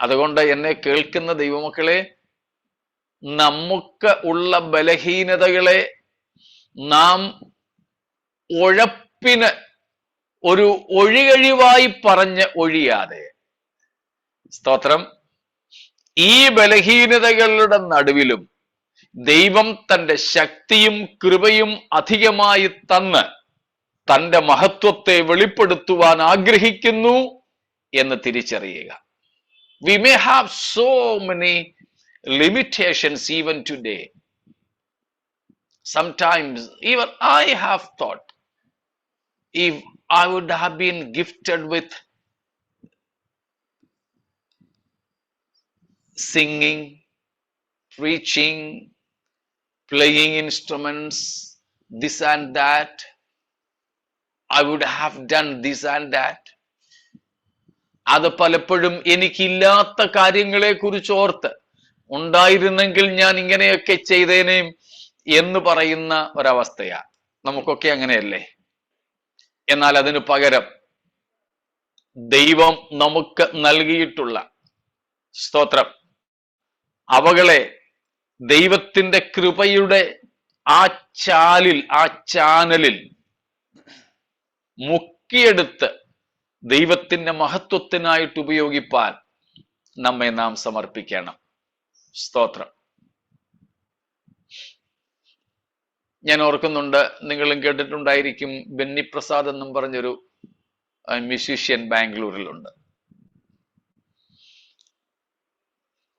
അതുകൊണ്ട് എന്നെ കേൾക്കുന്ന ദൈവമക്കളെ, നമുക്ക് ഉള്ള ബലഹീനതകളെ നാം ഉഴപ്പിന് ഒരു ഒഴികഴിവായി പറഞ്ഞ് ഒഴിയാതെ, സ്തോത്രം, ഈ ബലഹീനതകളുടെ നടുവിലും ദൈവം തന്റെ ശക്തിയും കൃപയും അധികമായി തന്ന് തന്റെ മഹത്വത്തെ വെളിപ്പെടുത്തുവാൻ ആഗ്രഹിക്കുന്നു എന്ന് തിരിച്ചറിയുക. We may have so many limitations even today. Sometimes even I have thought, if I would have been gifted with singing, preaching, playing instruments, this and that, I would have done this and that. അത് പലപ്പോഴും എനിക്കില്ലാത്ത കാര്യങ്ങളെ കുറിച്ച് ഓർത്ത്, ഉണ്ടായിരുന്നെങ്കിൽ ഞാൻ ഇങ്ങനെയൊക്കെ ചെയ്തേനെ എന്ന് പറയുന്ന ഒരവസ്ഥയാ. നമുക്കൊക്കെ അങ്ങനെയല്ലേ? എന്നാൽ അതിനു പകരം ദൈവം നമുക്ക് നൽകിയിട്ടുള്ള, സ്തോത്രം, അവകളെ ദൈവത്തിന്റെ കൃപയുടെ ആ ചാനലിൽ മുക്കിയെടുത്ത് ദൈവത്തിന്റെ മഹത്വത്തിനായിട്ട് ഉപയോഗിപ്പാൻ നമ്മെ നാം സമർപ്പിക്കണം. സ്തോത്രം. ഞാൻ ഓർക്കുന്നുണ്ട്, നിങ്ങളും കേട്ടിട്ടുണ്ടായിരിക്കും, ബെന്നി പ്രസാദ് എന്നും പറഞ്ഞൊരു മ്യൂസീഷ്യൻ ബാംഗ്ലൂരിലുണ്ട്.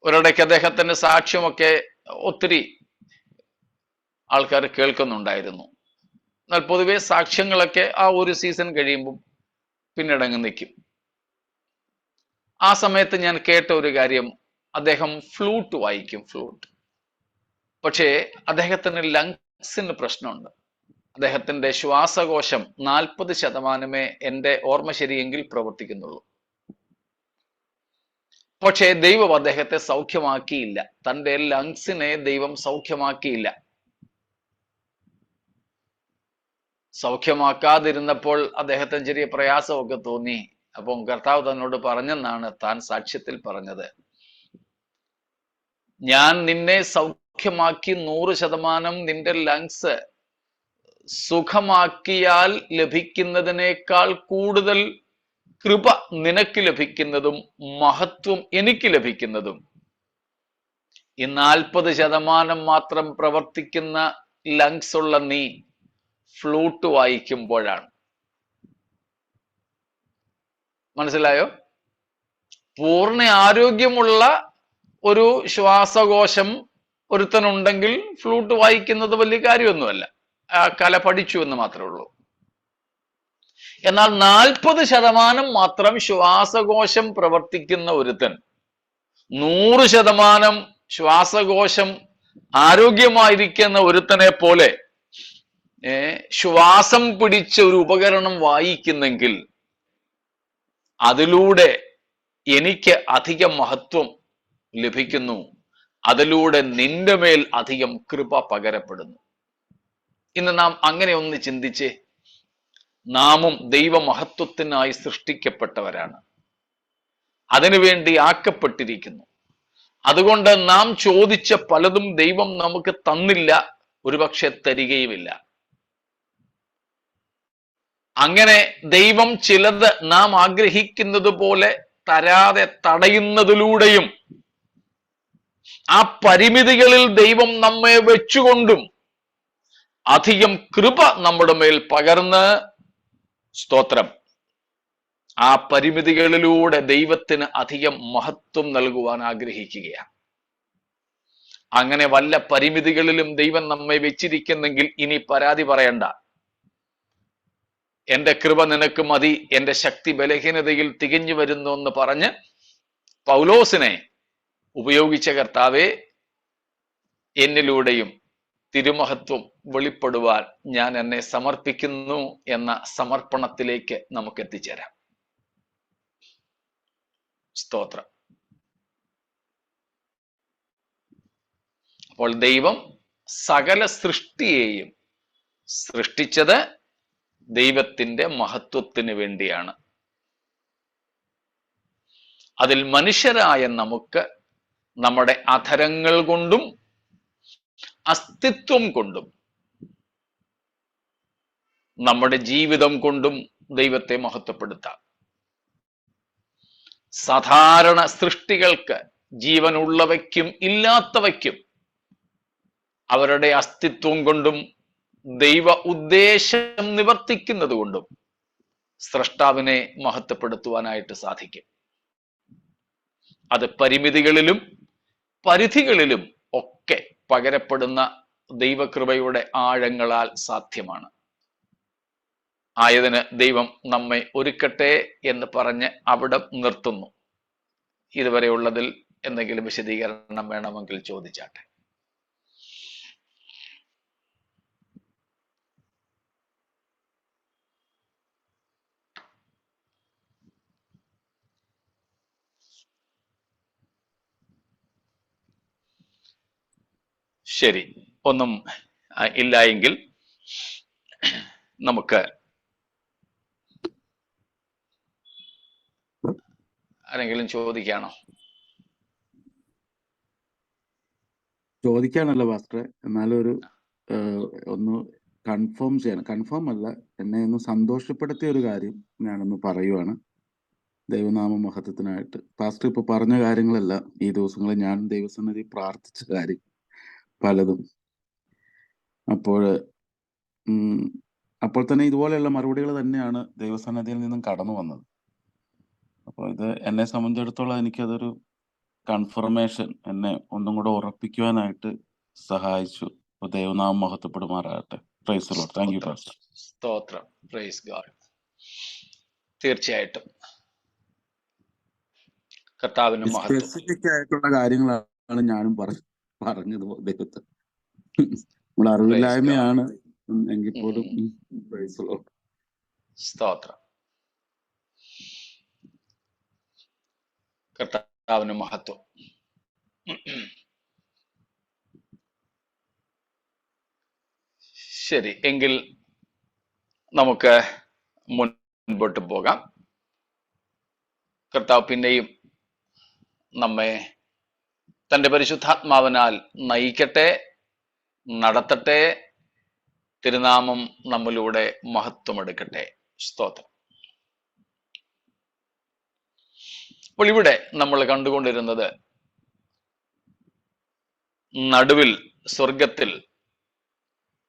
ഒരിടയ്ക്ക് അദ്ദേഹത്തിന്റെ സാക്ഷ്യമൊക്കെ ഒത്തിരി ആൾക്കാർ കേൾക്കുന്നുണ്ടായിരുന്നു. എന്നാൽ പൊതുവെ സാക്ഷ്യങ്ങളൊക്കെ ആ ഒരു സീസൺ കഴിയുമ്പോൾ പിന്നീടങ്ങ് നിൽക്കും. ആ സമയത്ത് ഞാൻ കേട്ട ഒരു കാര്യം, അദ്ദേഹം ഫ്ലൂട്ട് വായിക്കും, ഫ്ലൂട്ട്. പക്ഷേ അദ്ദേഹത്തിന് ലങ്സിന് പ്രശ്നമുണ്ട്. അദ്ദേഹത്തിന്റെ ശ്വാസകോശം 40% എൻ്റെ ഓർമ്മ ശരിയെങ്കിൽ പ്രവർത്തിക്കുന്നുള്ളൂ. പക്ഷേ ദൈവം അദ്ദേഹത്തെ സൗഖ്യമാക്കിയില്ല. തൻ്റെ ലങ്സിനെ ദൈവം സൗഖ്യമാക്കിയില്ല. സൗഖ്യമാക്കാതിരുന്നപ്പോൾ അദ്ദേഹത്തിന് ചെറിയ പ്രയാസമൊക്കെ തോന്നി. അപ്പം കർത്താവ് തന്നോട് പറഞ്ഞെന്നാണ് താൻ സാക്ഷ്യത്തിൽ പറഞ്ഞത്, ഞാൻ നിന്നെ സൗഖ്യമാക്കി 100% നിന്റെ ലങ്സ് സുഖമാക്കിയാൽ ലഭിക്കുന്നതിനേക്കാൾ കൂടുതൽ കൃപ നിനക്ക് ലഭിക്കുന്നതും മഹത്വം എനിക്ക് ലഭിക്കുന്നതും ഈ 40% മാത്രം പ്രവർത്തിക്കുന്ന ലങ്സ് ഉള്ള നീ ഫ്ലൂട്ട് വായിക്കുമ്പോഴാണ്. മനസ്സിലായോ? പൂർണ്ണ ആരോഗ്യമുള്ള ഒരു ശ്വാസകോശം ഒരുത്തനുണ്ടെങ്കിൽ ഫ്ലൂട്ട് വായിക്കുന്നത് വലിയ കാര്യമൊന്നുമല്ല, ആ കല പഠിച്ചു എന്ന് മാത്രമേ ഉള്ളൂ. എന്നാൽ 40% മാത്രം ശ്വാസകോശം പ്രവർത്തിക്കുന്ന ഒരുത്തൻ 100% ശ്വാസകോശം ആരോഗ്യമായിരിക്കുന്ന ഒരുത്തനെ പോലെ ശ്വാസം പിടിച്ച ഒരു ഉപകരണം വായിക്കുന്നെങ്കിൽ അതിലൂടെ എനിക്ക് അധികം മഹത്വം ലഭിക്കുന്നു, അതിലൂടെ നിന്റെ മേൽ അധികം കൃപ പകരപ്പെടുന്നു. ഇന്ന് നാം അങ്ങനെ ഒന്ന് ചിന്തിച്ചേ. നാമും ദൈവമഹത്വത്തിനായി സൃഷ്ടിക്കപ്പെട്ടവരാണ്, അതിനുവേണ്ടി ആക്കപ്പെട്ടിരിക്കുന്നു. അതുകൊണ്ട് നാം ചോദിച്ച പലതും ദൈവം നമുക്ക് തന്നില്ല, ഒരുപക്ഷെ തരികയുമില്ല. അങ്ങനെ ദൈവം ചിലത് നാം ആഗ്രഹിക്കുന്നത് പോലെ തരാതെ തടയുന്നതിലൂടെയും ആ പരിമിതികളിൽ ദൈവം നമ്മെ വെച്ചുകൊണ്ടും അധികം കൃപ നമ്മുടെ മേൽ പകർന്ന്, സ്തോത്രം, ആ പരിമിതികളിലൂടെ ദൈവത്തിന് അധികം മഹത്വം നൽകുവാൻ ആഗ്രഹിക്കുകയാണ്. അങ്ങനെ വല്ല പരിമിതികളിലും ദൈവം നമ്മെ വെച്ചിരിക്കുന്നെങ്കിൽ ഇനി പരാതി പറയണ്ട. എന്റെ കൃപ നിനക്ക് മതി, എന്റെ ശക്തി ബലഹീനതയിൽ തികഞ്ഞു വരുന്നു എന്ന് പറഞ്ഞ് പൗലോസിനെ ഉപയോഗിച്ച കർത്താവേ, എന്നിലൂടെയും തിരുമഹത്വം വെളിപ്പെടുവാൻ ഞാൻ എന്നെ സമർപ്പിക്കുന്നു എന്ന സമർപ്പണത്തിലേക്ക് നമുക്ക് എത്തിച്ചേരാം. സ്തോത്രം. അപ്പോൾ ദൈവം സകല സൃഷ്ടിയെയും സൃഷ്ടിച്ചത് ദൈവത്തിന്റെ മഹത്വത്തിന് വേണ്ടിയാണ്. അതിൽ മനുഷ്യരായ നമുക്ക് നമ്മുടെ അധരങ്ങൾ കൊണ്ടും അസ്തിത്വം കൊണ്ടും നമ്മുടെ ജീവിതം കൊണ്ടും ദൈവത്തെ മഹത്വപ്പെടുത്താം. സാധാരണ സൃഷ്ടികൾക്ക്, ജീവനുള്ളവയ്ക്കും ഇല്ലാത്തവയ്ക്കും, അവരുടെ അസ്തിത്വം കൊണ്ടും ദൈവ ഉദ്ദേശം നിവർത്തിക്കുന്നത് കൊണ്ടും സ്രഷ്ടാവിനെ മഹത്വപ്പെടുത്തുവാനായിട്ട് സാധിക്കും. അത് പരിമിതികളിലും പരിധികളിലും ഒക്കെ പകരപ്പെടുന്ന ദൈവകൃപയുടെ ആഴങ്ങളാൽ സാധ്യമാണ്. ആയതിന് ദൈവം നമ്മെ ഒരുക്കട്ടെ എന്ന് പറഞ്ഞ് അവിടെ നിർത്തുന്നു. ഇതുവരെയുള്ളതിൽ എന്തെങ്കിലും വിശദീകരണം വേണമെങ്കിൽ ചോദിച്ചാട്ടെ. ശരി, ഒന്നും ഇല്ല എങ്കിൽ നമുക്ക് ആരെങ്കിലും ചോദിക്കാണോ? ചോദിക്കാനല്ല പാസ്റ്ററെ, എന്നാലും ഒരു ഒന്ന് കൺഫേം ചെയ്യണം. കൺഫേം അല്ല, എന്നെ ഒന്ന് സന്തോഷപ്പെടുത്തിയ ഒരു കാര്യം ഞാനൊന്ന് പറയുവാണ്. ദൈവനാമ മഹത്വത്തിനായിട്ട് പാസ്റ്റർ ഇപ്പൊ പറഞ്ഞ കാര്യങ്ങളെല്ലാം ഈ ദിവസങ്ങളിൽ ഞാൻ ദൈവസന്നിധി പ്രാർത്ഥിച്ച കാര്യം പലതും അപ്പോൾ തന്നെ ഇതുപോലെയുള്ള മറുപടികൾ തന്നെയാണ് ദൈവസന്നിധിയിൽ നിന്നും കടന്നു വന്നത്. അപ്പോൾ ഇത് എന്നെ സംബന്ധിച്ചിടത്തോളം എനിക്കതൊരു കൺഫർമേഷൻ, എന്നെ ഒന്നും കൂടെ ഉറപ്പിക്കുവാനായിട്ട് സഹായിച്ചു. അപ്പോൾ ദൈവനാമം മഹത്വപ്പെടുമാറാകട്ടെ. Praise the Lord. Thank you pastor. സ്തോത്രം. Praise God. തീർച്ചയായിട്ടും കർത്താവിന് മഹത്വം. സ്പെസിഫിക് ആയിട്ടുള്ള കാര്യങ്ങളാണ് ഞാനും പറഞ്ഞത്. ദൈവത്തെ നമ്മൾ അറിവില്ലായ്മയാണ് എങ്കിൽ പോലും പ്രൈസ് ദി ലോർഡ്. സ്തോത്രം. കർത്താവിന് മഹത്വം. ശരി, എങ്കിൽ നമുക്ക് മുൻപോട്ട് പോകാം. കർത്താവ് പിന്നെയും നമ്മെ തന്റെ പരിശുദ്ധാത്മാവിനാൽ നയിക്കട്ടെ, നടത്തട്ടെ. തിരുനാമം നമ്മിലൂടെ മഹത്വമെടുക്കട്ടെ. സ്തോത്രം. അപ്പോൾ ഇവിടെ നമ്മൾ കണ്ടുകൊണ്ടിരുന്നത് നടുവിൽ സ്വർഗത്തിൽ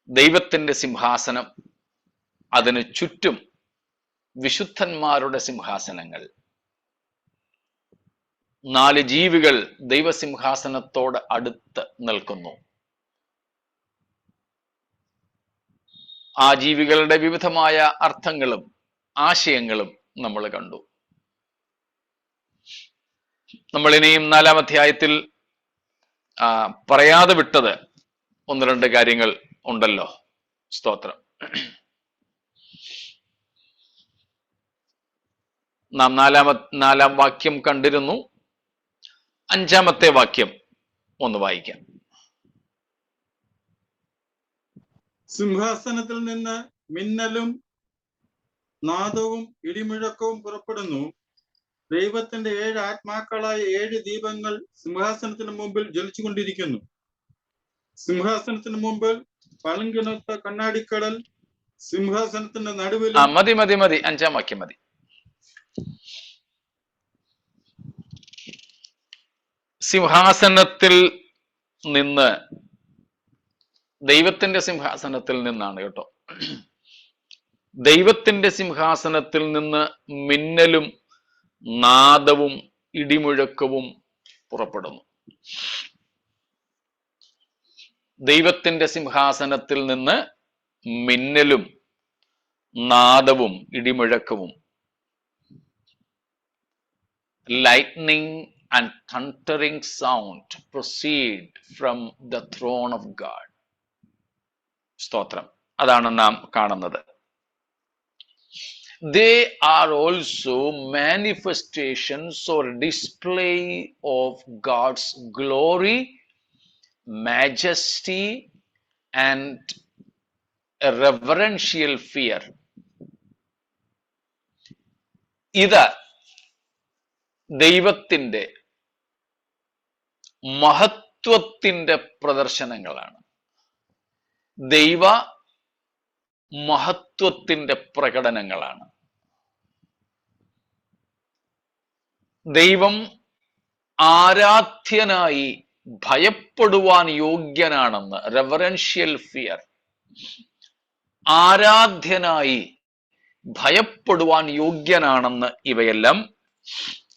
ദൈവത്തിന്റെ സിംഹാസനം, അതിനു ചുറ്റും വിശുദ്ധന്മാരുടെ സിംഹാസനങ്ങൾ, 4 ജീവികൾ ദൈവസിംഹാസനത്തോട് അടുത്ത് നിൽക്കുന്നു. ആ ജീവികളുടെ വിവിധമായ അർത്ഥങ്ങളും ആശയങ്ങളും നമ്മൾ കണ്ടു. നമ്മൾ ഇനിയും 4-ാം അധ്യായത്തിൽ പറയാതെ വിട്ടത് 1-2 കാര്യങ്ങൾ ഉണ്ടല്ലോ. സ്തോത്രം. നാം 4-ാം വാക്യം കണ്ടിരുന്നു. 5-ാമത്തെ വാക്യം ഒന്ന് വായിക്കാം. സിംഹാസനത്തിൽ നിന്ന് മിന്നലും നാദവും ഇടിമുഴക്കവും പുറപ്പെടുന്നു. ദൈവത്തിന്റെ 7 ആത്മാക്കളായ 7 ദീപങ്ങൾ സിംഹാസനത്തിന് മുമ്പിൽ ജ്വലിച്ചുകൊണ്ടിരിക്കുന്നു. സിംഹാസനത്തിന് മുമ്പിൽ പളുങ്കിനൊത്ത കണ്ണാടിക്കടൽ, സിംഹാസനത്തിന്റെ നടുവിൽ മതി 5-ാം വാക്യം മതി. സിംഹാസനത്തിൽ നിന്ന്, ദൈവത്തിന്റെ സിംഹാസനത്തിൽ നിന്നാണ് കേട്ടോ, ദൈവത്തിന്റെ സിംഹാസനത്തിൽ നിന്ന് മിന്നലും നാദവും ഇടിമുഴക്കവും പുറപ്പെടുന്നു. ദൈവത്തിന്റെ സിംഹാസനത്തിൽ നിന്ന് മിന്നലും നാദവും ഇടിമുഴക്കവും, lightning and thundering sound proceed from the throne of God. സ്തോത്രം. അതാണ് നാം കാണുന്നത്. They are also manifestations or display of God's glory, majesty and a reverential fear. ഇത് ദൈവത്തിന്റെ മഹത്വത്തിന്റെ പ്രദർശനങ്ങളാണ്, ദൈവ മഹത്വത്തിന്റെ പ്രകടനങ്ങളാണ്. ദൈവം ആരാധ്യനായി ഭയപ്പെടുവാൻ യോഗ്യനാണെന്ന്, റെവറൻഷ്യൽ ഫിയർ, ആരാധ്യനായി ഭയപ്പെടുവാൻ യോഗ്യനാണെന്ന് ഇവയെല്ലാം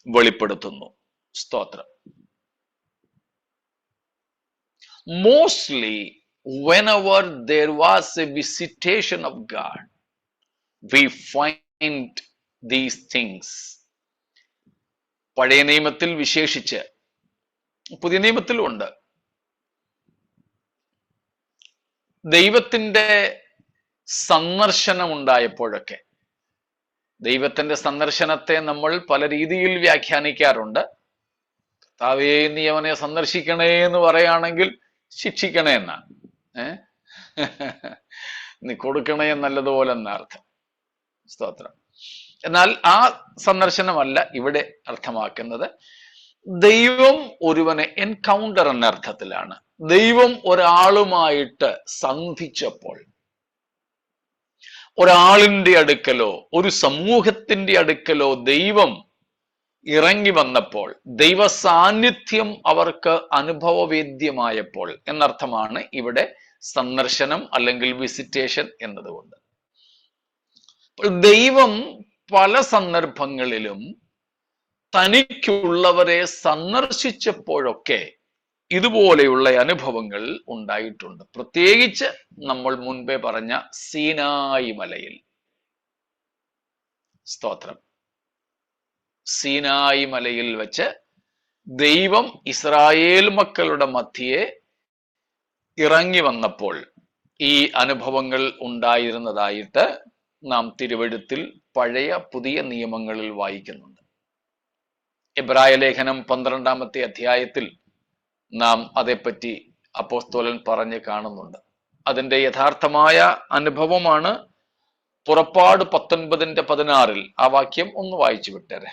വെളിപ്പെടുത്തുന്നു. സ്തോത്രം. Mostly whenever there was a visitation of God, we find these things. പഴയ നിയമത്തിൽ വിശേഷിച്ച്, പുതിയ നിയമത്തിലും ഉണ്ട്, ദൈവത്തിന്റെ സന്ദർശനം ഉണ്ടായപ്പോഴൊക്കെ, ദൈവത്തിന്റെ സന്ദർശനത്തെ നമ്മൾ പല രീതിയിൽ വ്യാഖ്യാനിക്കാറുണ്ട്. കർത്താവേ, നീ അവനെ സന്ദർശിക്കണേ എന്ന് പറയുകയാണെങ്കിൽ ശിക്ഷിക്കണേ എന്നാണ്, നീ കൊടുക്കണേ എന്നല്ലതുപോലെ എന്നർത്ഥം. സ്തോത്രം. എന്നാൽ ആ സന്ദർശനമല്ല ഇവിടെ അർത്ഥമാക്കുന്നത്. ദൈവം ഒരുവനെ എൻകൗണ്ടർ എന്ന അർത്ഥത്തിലാണ്. ദൈവം ഒരാളുമായിട്ട് സന്ധിച്ചപ്പോൾ, ഒരാളിന്റെ അടുക്കലോ ഒരു സമൂഹത്തിന്റെ അടുക്കലോ ദൈവം ഇറങ്ങി വന്നപ്പോൾ, ദൈവ സാന്നിധ്യം അവർക്ക് അനുഭവവേദ്യമായപ്പോൾ എന്നർത്ഥമാണ് ഇവിടെ സന്ദർശനം അല്ലെങ്കിൽ വിസിറ്റേഷൻ എന്നതുകൊണ്ട്. ദൈവം പല സന്ദർഭങ്ങളിലും തനിക്കുള്ളവരെ സന്ദർശിച്ചപ്പോഴൊക്കെ ഇതുപോലെയുള്ള അനുഭവങ്ങൾ ഉണ്ടായിട്ടുണ്ട്. പ്രത്യേകിച്ച് നമ്മൾ മുൻപേ പറഞ്ഞ സീനായി മലയിൽ. സ്തോത്രം. സീനായി മലയിൽ വെച്ച് ദൈവം ഇസ്രായേൽ മക്കളുടെ മധ്യയെ ഇറങ്ങി വന്നപ്പോൾ ഈ അനുഭവങ്ങൾ ഉണ്ടായിരുന്നതായിട്ട് നാം തിരുവെഴുത്തിൽ പഴയ പുതിയ നിയമങ്ങളിൽ വായിക്കുന്നുണ്ട്. എബ്രായ ലേഖനം 12-ാമത്തെ അധ്യായത്തിൽ നാം അതേപ്പറ്റി അപ്പോസ്തലൻ പറഞ്ഞ് കാണുന്നുണ്ട്. അതിന്റെ യഥാർത്ഥമായ അനുഭവമാണ് പുറപ്പാട് 19:16. ആ വാക്യം ഒന്ന് വായിച്ചു വിട്ടേരെ.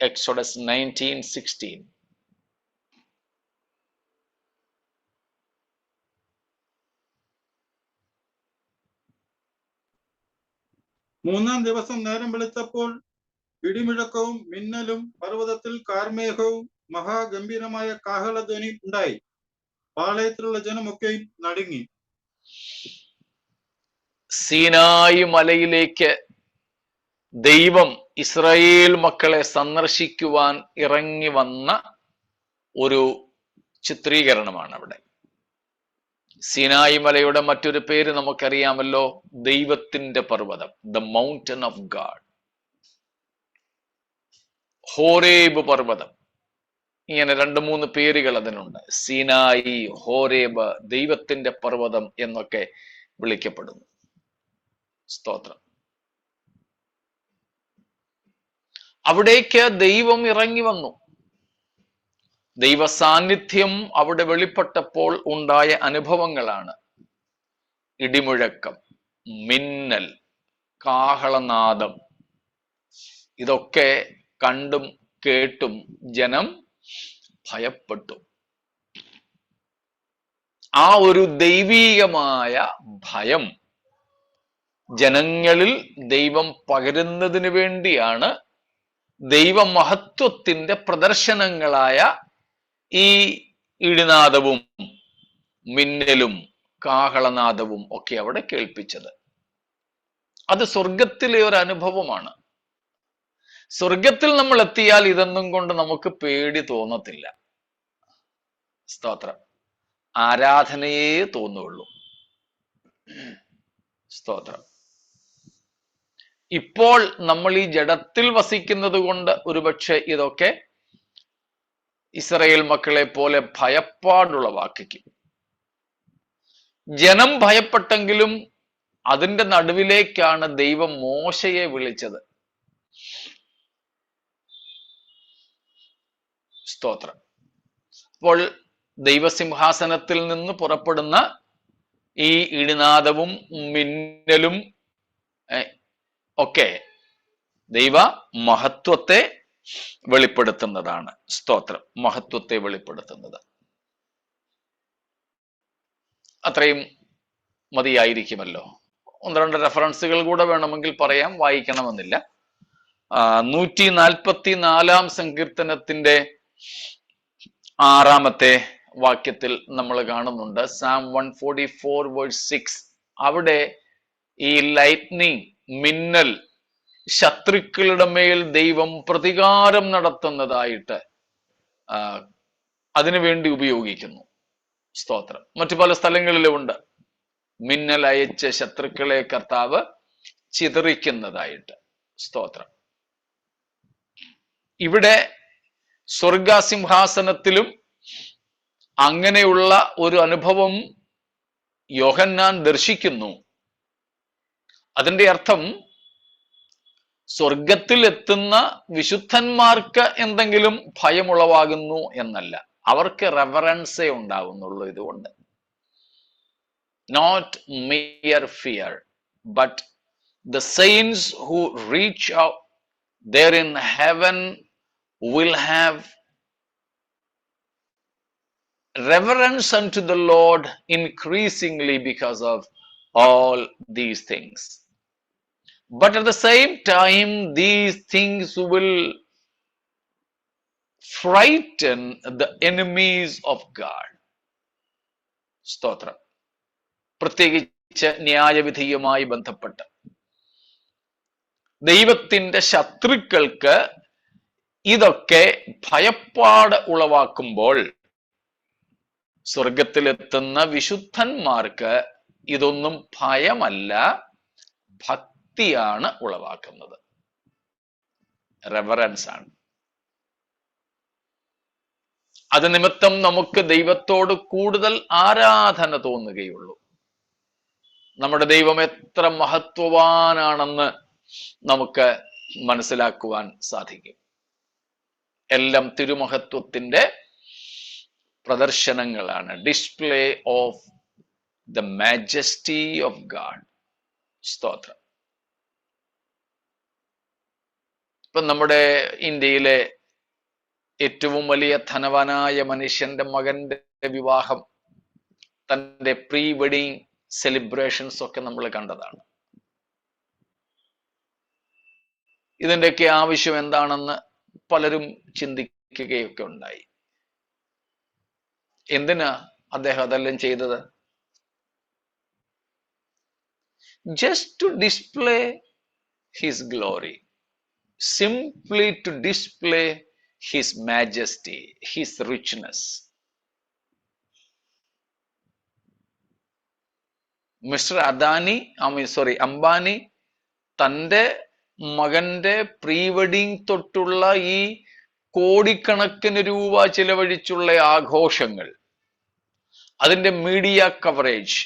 Exodus 19:16. മൂന്നാം ദിവസം നേരം വെളുത്തപ്പോൾ ഇടിമുഴക്കവും മിന്നലും പർവ്വതത്തിൽ കാർമേഘവും മഹാഗംഭീരമായ കാഹളധ്വനി ഉണ്ടായി. പാളയത്തിലുള്ള ജനമൊക്കെയും നടുങ്ങി. സീനായി മലയിലേക്ക് ദൈവം ഇസ്രായേൽ മക്കളെ സന്ദർശിക്കുവാൻ ഇറങ്ങി വന്ന ഒരു ചിത്രീകരണമാണ് അവിടെ. സീനായി മലയുടെ മറ്റൊരു പേര് നമുക്കറിയാമല്ലോ, ദൈവത്തിന്റെ പർവ്വതം, the mountain of God. Horeb പർവ്വതം, ഇങ്ങനെ 2-3 പേരുകൾ അതിനുണ്ട്. സീനായി, ഹോരേബ്, ദൈവത്തിന്റെ പർവ്വതം എന്നൊക്കെ വിളിക്കപ്പെടുന്നു. സ്തോത്രം. അവിടേക്ക് ദൈവം ഇറങ്ങി വന്നു. ദൈവ സാന്നിധ്യം അവിടെ വെളിപ്പെട്ടപ്പോൾ ഉണ്ടായ അനുഭവങ്ങളാണ് ഇടിമുഴക്കം, മിന്നൽ, കാഹളനാദം, ഇതൊക്കെ കണ്ടും കേട്ടും ജനം ഭയപ്പെട്ടു. ആ ഒരു ദൈവീകമായ ഭയം ജനങ്ങളിൽ ദൈവം പകരുന്നതിന് വേണ്ടിയാണ് ദൈവമഹത്വത്തിന്റെ പ്രദർശനങ്ങളായ ഈ ഇടിനാദവും മിന്നലും കാഹളനാദവും ഒക്കെ അവിടെ കേൾപ്പിച്ചത്. അത് സ്വർഗത്തിലെ ഒരു അനുഭവമാണ്. സ്വർഗത്തിൽ നമ്മൾ എത്തിയാൽ ഇതൊന്നും കൊണ്ട് നമുക്ക് പേടി തോന്നത്തില്ല. സ്തോത്രം. ആരാധനയേ തോന്നുള്ളൂ. സ്തോത്രം. ഇപ്പോൾ നമ്മൾ ഈ ജഡത്തിൽ വസിക്കുന്നത് കൊണ്ട് ഒരുപക്ഷെ ഇതൊക്കെ ഇസ്രായേൽ മക്കളെ പോലെ ഭയപ്പാടുളവാക്കിക്കും. ജനം ഭയപ്പെട്ടെങ്കിലും അതിന്റെ നടുവിലേക്കാണ് ദൈവം മോശയെ വിളിച്ചത്. സ്തോത്രം. അപ്പോൾ ദൈവസിംഹാസനത്തിൽ നിന്ന് പുറപ്പെടുന്ന ഈ ഇടിനാദവും മിന്നലും ഒക്കെ ദൈവ മഹത്വത്തെ വെളിപ്പെടുത്തുന്നതാണ്. സ്തോത്രം. മഹത്വത്തെ വെളിപ്പെടുത്തുന്നത്. അത്രയും മതിയായിരിക്കുമല്ലോ. 1-2 റെഫറൻസുകൾ കൂടെ വേണമെങ്കിൽ പറയാം, വായിക്കണമെന്നില്ല. 144 സങ്കീർത്തനത്തിന്റെ 6 വാക്യത്തിൽ നമ്മൾ കാണുന്നുണ്ട്, Psalm 144:6. അവിടെ ഈ ലൈറ്റ്നിങ്, മിന്നൽ, ശത്രുക്കളുടെ മേൽ ദൈവം പ്രതികാരം നടത്തുന്നതായിട്ട് അതിനുവേണ്ടി ഉപയോഗിക്കുന്നു. സ്തോത്രം. മറ്റു പല സ്ഥലങ്ങളിലും ഉണ്ട് മിന്നൽ അയച്ച് ശത്രുക്കളെ കർത്താവ് ചിതറിക്കുന്നതായിട്ട്. സ്തോത്രം. ഇവിടെ സ്വർഗസിംഹാസനത്തിലും അങ്ങനെയുള്ള ഒരു അനുഭവം യോഹന്നാൻ ദർശിക്കുന്നു. അതിന്റെ അർത്ഥം സ്വർഗത്തിൽ എത്തുന്ന വിശുദ്ധന്മാർക്ക് എന്തെങ്കിലും ഭയമുളവാകുന്നു എന്നല്ല, അവർക്ക് റെവറൻസേ ഉണ്ടാവുന്നുള്ളൂ. ഇതുകൊണ്ട് not mere fear, but the saints who reach out there in heaven will have reverence unto the Lord increasingly because of all these things. But at the same time, these things will frighten the enemies of God. സ്തോത്രം. പ്രത്യേകിച്ച് ന്യായവിധിയുമായി ബന്ധപ്പെട്ട് ദൈവത്തിന്റെ ശത്രുക്കൾക്ക് ഇതൊക്കെ ഭയപ്പാട് ഉളവാക്കുമ്പോൾ സ്വർഗത്തിലെത്തുന്ന വിശുദ്ധന്മാർക്ക് ഇതൊന്നും ഭയമല്ല, ഭക്തിയാണ് ഉളവാക്കുന്നത്. Reverence ആണ്. അത് നിമിത്തം നമുക്ക് ദൈവത്തോട് കൂടുതൽ ആരാധന തോന്നുകയുള്ളൂ. നമ്മുടെ ദൈവം എത്ര മഹത്വവാനാണെന്ന് നമുക്ക് മനസ്സിലാക്കുവാൻ സാധിക്കും. എല്ലാം തിരുമഹത്വത്തിന്റെ പ്രദർശനങ്ങളാണ്. Display of the majesty of God. സ്തോത്രം. ഇപ്പൊ നമ്മുടെ ഇന്ത്യയിലെ ഏറ്റവും വലിയ ധനവാനായ മനുഷ്യന്റെ മകന്റെ വിവാഹം, തന്റെ പ്രീ വെഡിങ് സെലിബ്രേഷൻസ് ഒക്കെ നമ്മൾ കണ്ടതാണ്. ഇതിൻ്റെയൊക്കെ ആവശ്യം എന്താണെന്ന് പലരും ചിന്തിക്കുകയൊക്കെ ഉണ്ടായി. എന്തിനാ അദ്ദേഹം അതെല്ലാം ചെയ്തത്? Just to display his glory, simply to display his majesty, his richness. Mister Ambani തൻ്റെ മകന്റെ പ്രീ വെഡിങ് തൊട്ടുള്ള ഈ കോടിക്കണക്കിന് രൂപ ചിലവഴിച്ചുള്ള ആഘോഷങ്ങൾ, അതിന്റെ മീഡിയ കവറേജ്,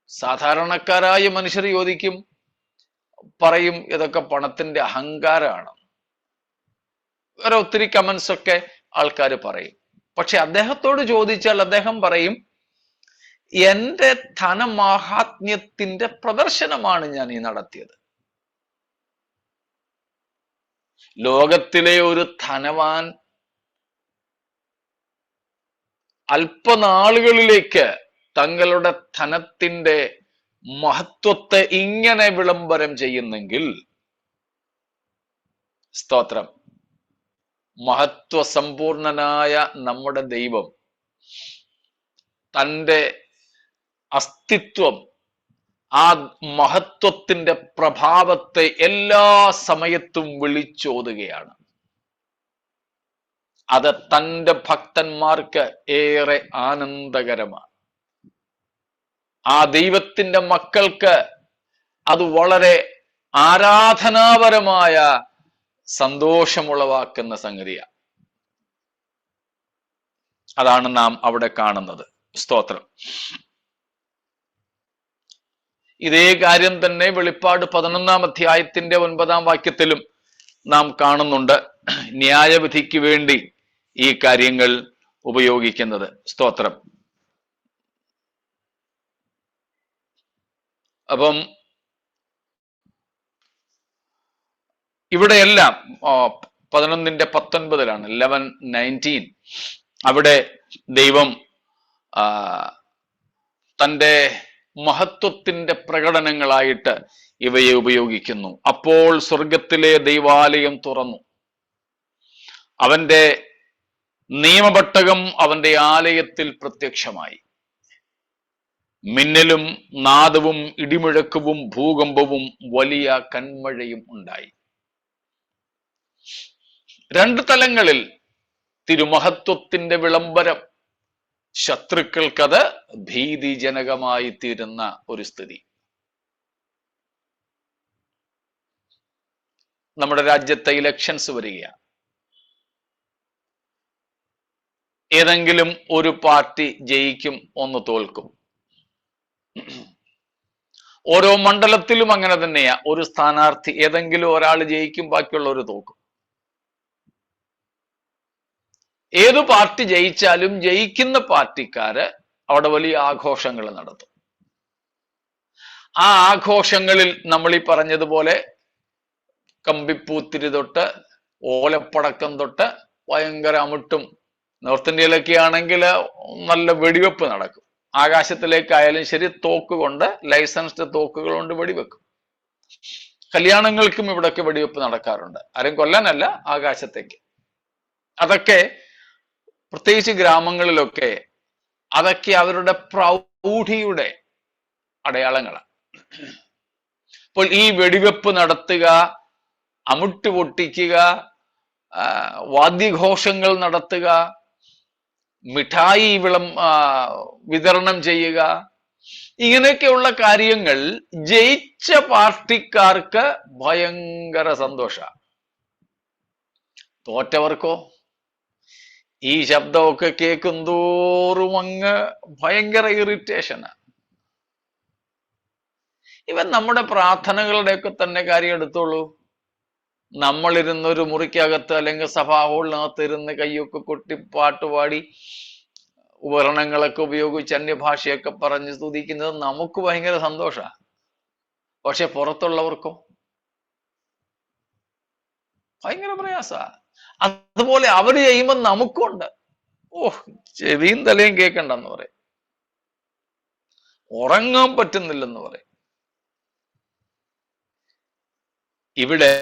സാധാരണക്കാരായ മനുഷ്യർ ചോദിക്കും, പറയും ഇതൊക്കെ പണത്തിന്റെ അഹങ്കാരമാണ്. വേറെ ഒത്തിരി കമന്റ്സ് ഒക്കെ ആൾക്കാർ പറയും. പക്ഷെ അദ്ദേഹത്തോട് ചോദിച്ചാൽ അദ്ദേഹം പറയും, എന്റെ ധനമാഹാത്മ്യത്തിന്റെ പ്രദർശനമാണ് ഞാൻ ഈ നടത്തിയത്. ലോകത്തിലെ ഒരു ധനവാൻ അല്പനാളുകളിലേക്ക് തങ്ങളുടെ ധനത്തിന്റെ മഹത്വത്തെ ഇങ്ങനെ വിളംബരം ചെയ്യുന്നെങ്കിൽ, സ്തോത്രം, മഹത്വസമ്പൂർണനായ നമ്മുടെ ദൈവം തൻ്റെ അസ്തിത്വം, ആ മഹത്വത്തിന്റെ പ്രഭാവത്തെ എല്ലാ സമയത്തും വിളിച്ചോതുകയാണ്. അത് തൻ്റെ ഭക്തന്മാർക്ക് ഏറെ ആനന്ദകരമാണ്. ആ ദൈവത്തിന്റെ മക്കൾക്ക് അത് വളരെ ആരാധനാപരമായ സന്തോഷമുളവാക്കുന്ന സംഗതിയാണ്. അതാണ് നാം അവിടെ കാണുന്നത്. സ്തോത്രം. ഇതേ കാര്യം തന്നെ വെളിപ്പാട് 11-ാം അധ്യായത്തിന്റെ 9-ാം വാക്യത്തിലും നാം കാണുന്നുണ്ട്. ന്യായവിധിക്ക് വേണ്ടി ഈ കാര്യങ്ങൾ ഉപയോഗിക്കുന്നത്. സ്തോത്രം. അപ്പം ഇവിടെയെല്ലാം 11:19 11:19 അവിടെ ദൈവം തൻ്റെ മഹത്വത്തിന്റെ പ്രകടനങ്ങളായിട്ട് ഇവയെ ഉപയോഗിക്കുന്നു. അപ്പോൾ സ്വർഗത്തിലെ ദൈവാലയം തുറന്നു, അവന്റെ നിയമപെട്ടകം അവന്റെ ആലയത്തിൽ പ്രത്യക്ഷമായി. മിന്നലും നാദവും ഇടിമുഴക്കവും ഭൂകമ്പവും വലിയ കന്മഴയും ഉണ്ടായി. 2 തലങ്ങളിൽ തിരുമഹത്വത്തിന്റെ വിളംബരം ശത്രുക്കൾക്കത് ഭീതിജനകമായി തീരുന്ന ഒരു സ്ഥിതി. നമ്മുടെ രാജ്യത്തെ ഇലക്ഷൻസ് വരികയാണ്. ഏതെങ്കിലും ഒരു പാർട്ടി ജയിക്കും, ഒന്ന് തോൽക്കും. ഓരോ മണ്ഡലത്തിലും അങ്ങനെ തന്നെയാ. ഒരു സ്ഥാനാർത്ഥി, ഏതെങ്കിലും ഒരാൾ ജയിക്കും, ബാക്കിയുള്ളവർ തോൽക്കും. ഏതു പാർട്ടി ജയിച്ചാലും ജയിക്കുന്ന പാർട്ടിക്കാര് അവിടെ വലിയ ആഘോഷങ്ങൾ നടത്തും. ആ ആഘോഷങ്ങളിൽ നമ്മൾ ഈ പറഞ്ഞതുപോലെ കമ്പിപ്പൂത്തിരി തൊട്ട് ഓലപ്പടക്കം തൊട്ട് ഭയങ്കര അമിട്ടും, നോർത്ത് ഇന്ത്യയിലൊക്കെ ആണെങ്കിൽ നല്ല വെടിവെപ്പ് നടക്കും. ആകാശത്തിലേക്കായാലും ശരി, തോക്ക് കൊണ്ട്, ലൈസൻസ്ഡ് തോക്കുകൾ കൊണ്ട് വെടിവെക്കും. കല്യാണങ്ങൾക്കും ഇവിടൊക്കെ വെടിവെപ്പ് നടക്കാറുണ്ട്. ആരും കൊല്ലാനല്ല, ആകാശത്തേക്ക്. അതൊക്കെ പ്രത്യേകിച്ച് ഗ്രാമങ്ങളിലൊക്കെ അതൊക്കെ അവരുടെ പ്രൗഢിയുടെ അടയാളങ്ങളാണ്. അപ്പോൾ ഈ വെടിവെപ്പ് നടത്തുക, അമുട്ട് പൊട്ടിക്കുക, വാദ്യഘോഷങ്ങൾ നടത്തുക, മിഠായി വിതരണം ചെയ്യുക, ഇങ്ങനെയൊക്കെയുള്ള കാര്യങ്ങൾ ജയിച്ച പാർട്ടിക്കാർക്ക് ഭയങ്കര സന്തോഷമാണ്. തോറ്റവർക്കോ ഈ ശബ്ദമൊക്കെ കേൾക്കും തോറും അങ്ങ് ഭയങ്കര ഇറിറ്റേഷനാണ്. ഇവൻ നമ്മുടെ പ്രാർത്ഥനകളുടെയൊക്കെ തന്നെ കാര്യം എടുത്തോളൂ. നമ്മളിരുന്നൊരു മുറിക്കകത്ത് അല്ലെങ്കിൽ സഭാ ഹാളിനകത്ത് ഇരുന്ന് കയ്യൊക്കെ കൊട്ടി പാട്ടുപാടി ഉപകരണങ്ങളൊക്കെ ഉപയോഗിച്ച് അന്യഭാഷയൊക്കെ പറഞ്ഞ് സ്തുതിക്കുന്നത് നമുക്ക് ഭയങ്കര സന്തോഷമാണ്. പക്ഷെ പുറത്തുള്ളവർക്കോ ഭയങ്കര പ്രയാസമാണ്. അതുപോലെ അവര് ചെയ്യുമ്പോൾ നമുക്കുണ്ട്, ചെവിയും തലയും കേൾക്കണ്ടെന്ന് പറയും, ഉറങ്ങാൻ പറ്റുന്നില്ലെന്ന് പറയും. ഇവിടെ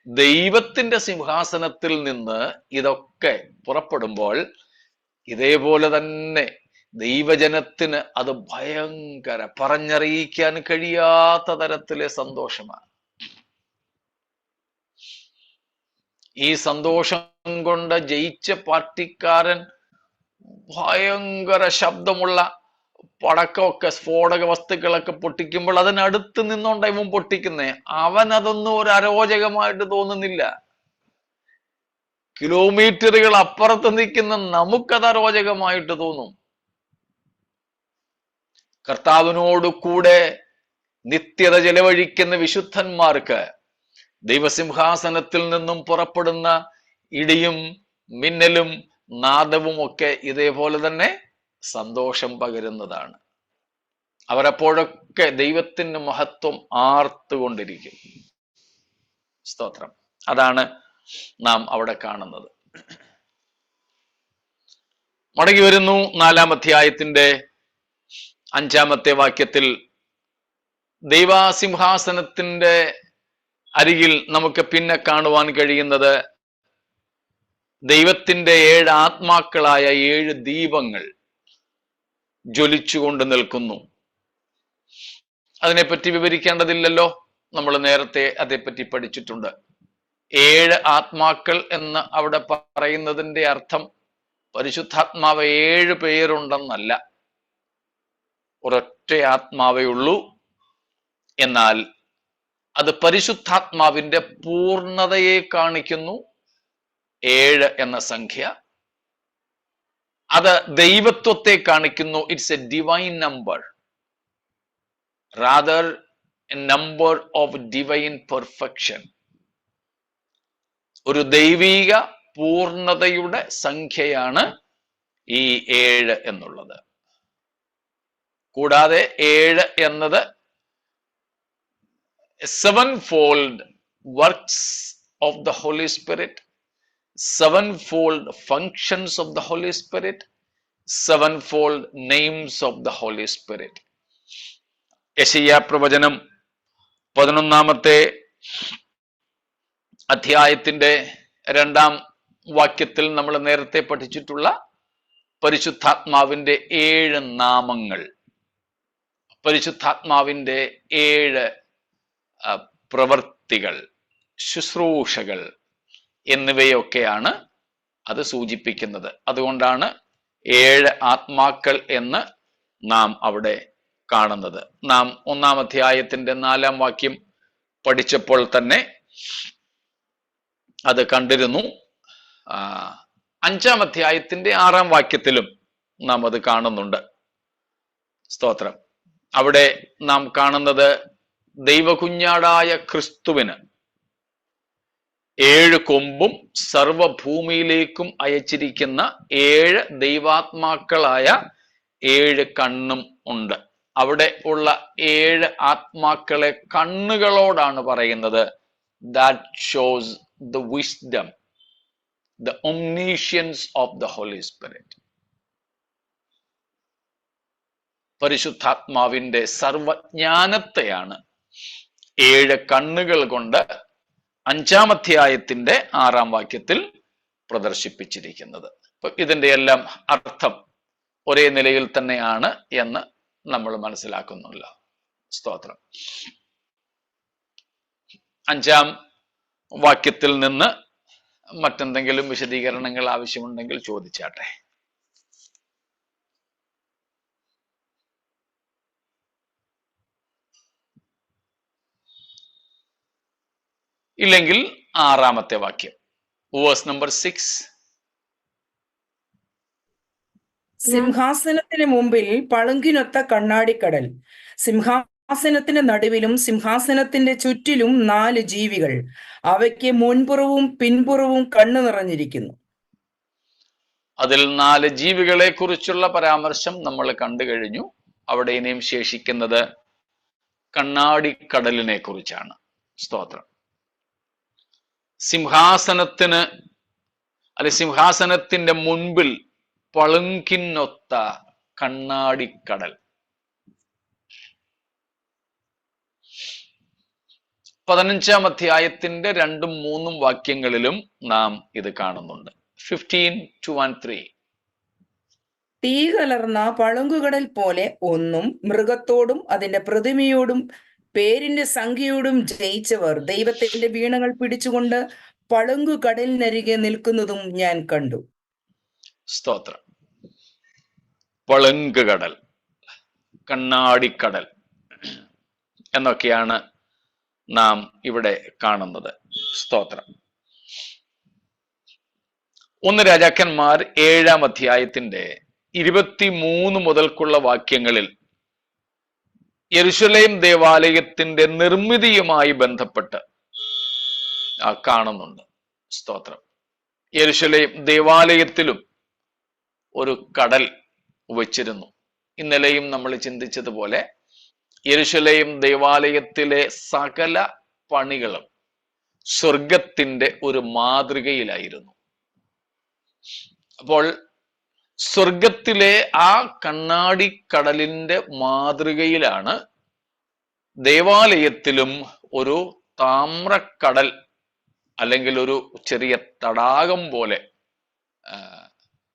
ദൈവത്തിന്റെ സിംഹാസനത്തിൽ നിന്ന് ഇതൊക്കെ പുറപ്പെടുമ്പോൾ ഇതേപോലെ തന്നെ ദൈവജനത്തിന് അത് ഭയങ്കര, പറഞ്ഞറിയിക്കാൻ കഴിയാത്ത തരത്തിലെ സന്തോഷമാണ്. ഈ സന്തോഷം കൊണ്ട് ജയിച്ച പാർട്ടിക്കാരൻ ഭയങ്കര ശബ്ദമുള്ള പടക്കമൊക്കെ, സ്ഫോടക വസ്തുക്കളൊക്കെ പൊട്ടിക്കുമ്പോൾ അതിനടുത്ത് നിന്നുകൊണ്ട് ഇവൻ പൊട്ടിക്കുന്നേ, അവൻ അതൊന്നും ഒരു അരോചകമായിട്ട് തോന്നുന്നില്ല. കിലോമീറ്ററുകൾ അപ്പുറത്ത് നിൽക്കുന്ന നമുക്കത് അരോചകമായിട്ട് തോന്നും. കർത്താവിനോട് കൂടെ നിത്യത ചെലവഴിക്കുന്ന വിശുദ്ധന്മാർക്ക് ദൈവസിംഹാസനത്തിൽ നിന്നും പുറപ്പെടുന്ന ഇടിയും മിന്നലും നാദവും ഒക്കെ ഇതേപോലെ തന്നെ സന്തോഷം പകരുന്നതാണ്. അവരപ്പോഴൊക്കെ ദൈവത്തിന് മഹത്വം ആർത്തുകൊണ്ടിരിക്കും. സ്തോത്രം. അതാണ് നാം അവിടെ കാണുന്നത്. മടങ്ങി വരുന്നു 4-ാം അധ്യായത്തിന്റെ 5-ാമത്തെ വാക്യത്തിൽ ദൈവസിംഹാസനത്തിന്റെ അരികിൽ നമുക്ക് പിന്നെ കാണുവാൻ കഴിയുന്നത് ദൈവത്തിന്റെ 7 ആത്മാക്കളായ 7 ദീപങ്ങൾ ജ്വലിച്ചുകൊണ്ട് നിൽക്കുന്നു. അതിനെപ്പറ്റി വിവരിക്കേണ്ടതില്ലല്ലോ, നമ്മൾ നേരത്തെ അതേപ്പറ്റി പഠിച്ചിട്ടുണ്ട്. 7 ആത്മാക്കൾ എന്ന് അവിടെ പറയുന്നതിന്റെ അർത്ഥം പരിശുദ്ധാത്മാവ് 7 പേരുണ്ടെന്നല്ല, ഒരൊറ്റ ആത്മാവേ ഉള്ളൂ. എന്നാൽ അത് പരിശുദ്ധാത്മാവിന്റെ പൂർണ്ണതയെ കാണിക്കുന്നു. 7 എന്ന സംഖ്യ അത് ദൈവത്വത്തെ കാണിക്കുന്നു. It's A divine number, rather A number of divine perfection. ഒരു ദൈവിക പൂർണ്ണതയുടെ സംഖ്യയാണ് ഈ 7 എന്നുള്ളത്. കൂടാതെ 7 എന്നത് 7-fold works of the Holy Spirit, 7-fold functions of the Holy Spirit, 7-fold names of the Holy Spirit. യെശയ്യാ പ്രവചനം 11-ാമത്തെ അധ്യായത്തിന്റെ 2-ാം വാക്യത്തിൽ നമ്മൾ നേരത്തെ പഠിച്ചിട്ടുള്ള പരിശുദ്ധാത്മാവിന്റെ 7 നാമങ്ങൾ, പരിശുദ്ധാത്മാവിന്റെ 7 പ്രവൃത്തികൾ, ശുശ്രൂഷകൾ എന്നിവയൊക്കെയാണ് അത് സൂചിപ്പിക്കുന്നത്. അതുകൊണ്ടാണ് 7 ആത്മാക്കൾ എന്ന് നാം അവിടെ കാണുന്നത്. നാം 1-ാം അധ്യായത്തിന്റെ 4-ാം വാക്യം പഠിച്ചപ്പോൾ തന്നെ അത് കണ്ടിരുന്നു. 5-ാം അധ്യായത്തിന്റെ 6-ാം വാക്യത്തിലും നാം അത് കാണുന്നുണ്ട്. സ്തോത്രം. അവിടെ നാം കാണുന്നത് ദൈവകുഞ്ഞാടായ ക്രിസ്തുവിന് 7 കൊമ്പും സർവഭൂമിയിലേക്കും അയച്ചിരിക്കുന്ന 7 ദൈവാത്മാക്കളായ 7 കണ്ണും ഉണ്ട്. അവിടെ ഉള്ള 7 ആത്മാക്കളെ കണ്ണുകളോടാണ് പറയുന്നത്. That shows the wisdom, the omniscience of the Holy Spirit. പരിശുദ്ധാത്മാവിന്റെ സർവജ്ഞാനത്തെയാണ് 7 കണ്ണുകൾ കൊണ്ട് 5-ാം അധ്യായത്തിന്റെ 6-ാം വാക്യത്തിൽ പ്രദർശിപ്പിച്ചിരിക്കുന്നത്. അപ്പൊ ഇതിന്റെ എല്ലാം അർത്ഥം ഒരേ നിലയിൽ തന്നെയാണ് എന്ന് നമ്മൾ മനസ്സിലാക്കുന്നുല്ലോ. സ്തോത്രം. 5-ാം വാക്യത്തിൽ നിന്ന് മറ്റെന്തെങ്കിലും വിശദീകരണങ്ങൾ ആവശ്യമുണ്ടെങ്കിൽ ചോദിച്ചാട്ടെ. ഇല്ലെങ്കിൽ 6-ാമത്തെ വാക്യം, വേഴ്സ് നമ്പർ 6. സിംഹാസനത്തിന് മുമ്പിൽ പളുങ്കിനൊത്ത കണ്ണാടിക്കടൽ, സിംഹാസനത്തിന്റെ നടുവിലും സിംഹാസനത്തിന്റെ ചുറ്റിലും 4 ജീവികൾ, അവയ്ക്ക് മുൻപുറവും പിൻപുറവും കണ്ണു നിറഞ്ഞിരിക്കുന്നു. അതിൽ 4 ജീവികളെ കുറിച്ചുള്ള പരാമർശം നമ്മൾ കണ്ടു കഴിഞ്ഞു. അവിടെ ഇനിയും ശേഷിക്കുന്നത് കണ്ണാടിക്കടലിനെ കുറിച്ചാണ്. സ്തോത്രം. സിംഹാസനത്തിന്റെ മുൻപിൽ പളുങ്കിനൊത്ത കണ്ണാടിക്കടൽ. 15-ാം അധ്യായത്തിന്റെ 2-ഉം 3-ഉം വാക്യങ്ങളിലും നാം ഇത് കാണുന്നുണ്ട്. 15:2-3. തീ കലർന്ന പളുങ്കുകടൽ പോലെ ഒന്നും മൃഗത്തോടും അതിന്റെ പ്രതിമയോടും പേരിന്റെ സംഖ്യയോടും ജയിച്ചവർ ദൈവത്തിന്റെ വീണകൾ പിടിച്ചുകൊണ്ട് പളുങ്കുകടലിനരികെ നിൽക്കുന്നതും ഞാൻ കണ്ടു. സ്തോത്രം. പളുങ്കുകടൽ, കണ്ണാടിക്കടൽ എന്നൊക്കെയാണ് നാം ഇവിടെ കാണുന്നത്. സ്തോത്രം. 1 രാജാക്കന്മാർ 7-ാം അധ്യായത്തിന്റെ 23 മുതൽക്കുള്ള വാക്യങ്ങളിൽ യെരുശലേം ദേവാലയത്തിന്റെ നിർമ്മിതിയുമായി ബന്ധപ്പെട്ട് കാണുന്നുണ്ട്. സ്തോത്രം. യെരുശലേം ദേവാലയത്തിലും ഒരു കടൽ വച്ചിരുന്നു. ഇന്നലെയും നമ്മൾ ചിന്തിച്ചതുപോലെ യെരൂശലേം ദേവാലയത്തിലെ സകല പണികളും സ്വർഗത്തിന്റെ ഒരു മാതൃകയിലായിരുന്നു. അപ്പോൾ സ്വർഗത്തിലെ ആ കണ്ണാടിക്കടലിന്റെ മാതൃകയിലാണ് ദേവാലയത്തിലും ഒരു താമ്രക്കടൽ അല്ലെങ്കിൽ ഒരു ചെറിയ തടാകം പോലെ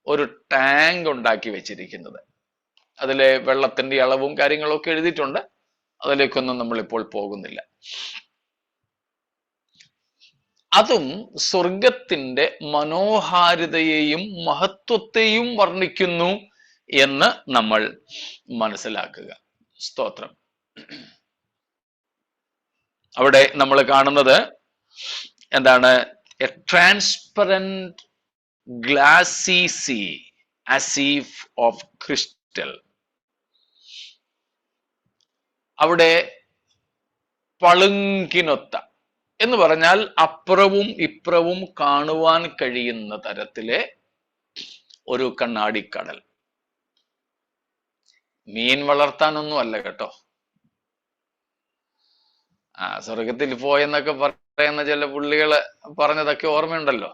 ഒരു ടാങ്ക് ഉണ്ടാക്കി വെച്ചിരിക്കുന്നത്. അതിലെ വെള്ളത്തിന്റെ അളവും കാര്യങ്ങളും ഒക്കെ എഴുതിയിട്ടുണ്ട്. അതിലേക്കൊന്നും നമ്മളിപ്പോൾ പോകുന്നില്ല. അതും സ്വർഗത്തിന്റെ മനോഹാരിതയെയും മഹത്വത്തെയും വർണ്ണിക്കുന്നു എന്ന് നമ്മൾ മനസ്സിലാക്കുക. സ്തോത്രം. അവിടെ നമ്മൾ കാണുന്നത് എന്താണ്? A transparent glassy sea as if of crystal. അവിടെ പളുങ്കിനൊത്ത എന്ന് പറഞ്ഞാൽ അപ്പുറവും ഇപ്പുറവും കാണുവാൻ കഴിയുന്ന തരത്തിലെ ഒരു കണ്ണാടിക്കടൽ. മീൻ വളർത്താനൊന്നും അല്ല കേട്ടോ. സ്വർഗത്തിൽ പോയെന്നൊക്കെ പറയുന്ന ചില പുള്ളികള് പറഞ്ഞതൊക്കെ ഓർമ്മയുണ്ടല്ലോ.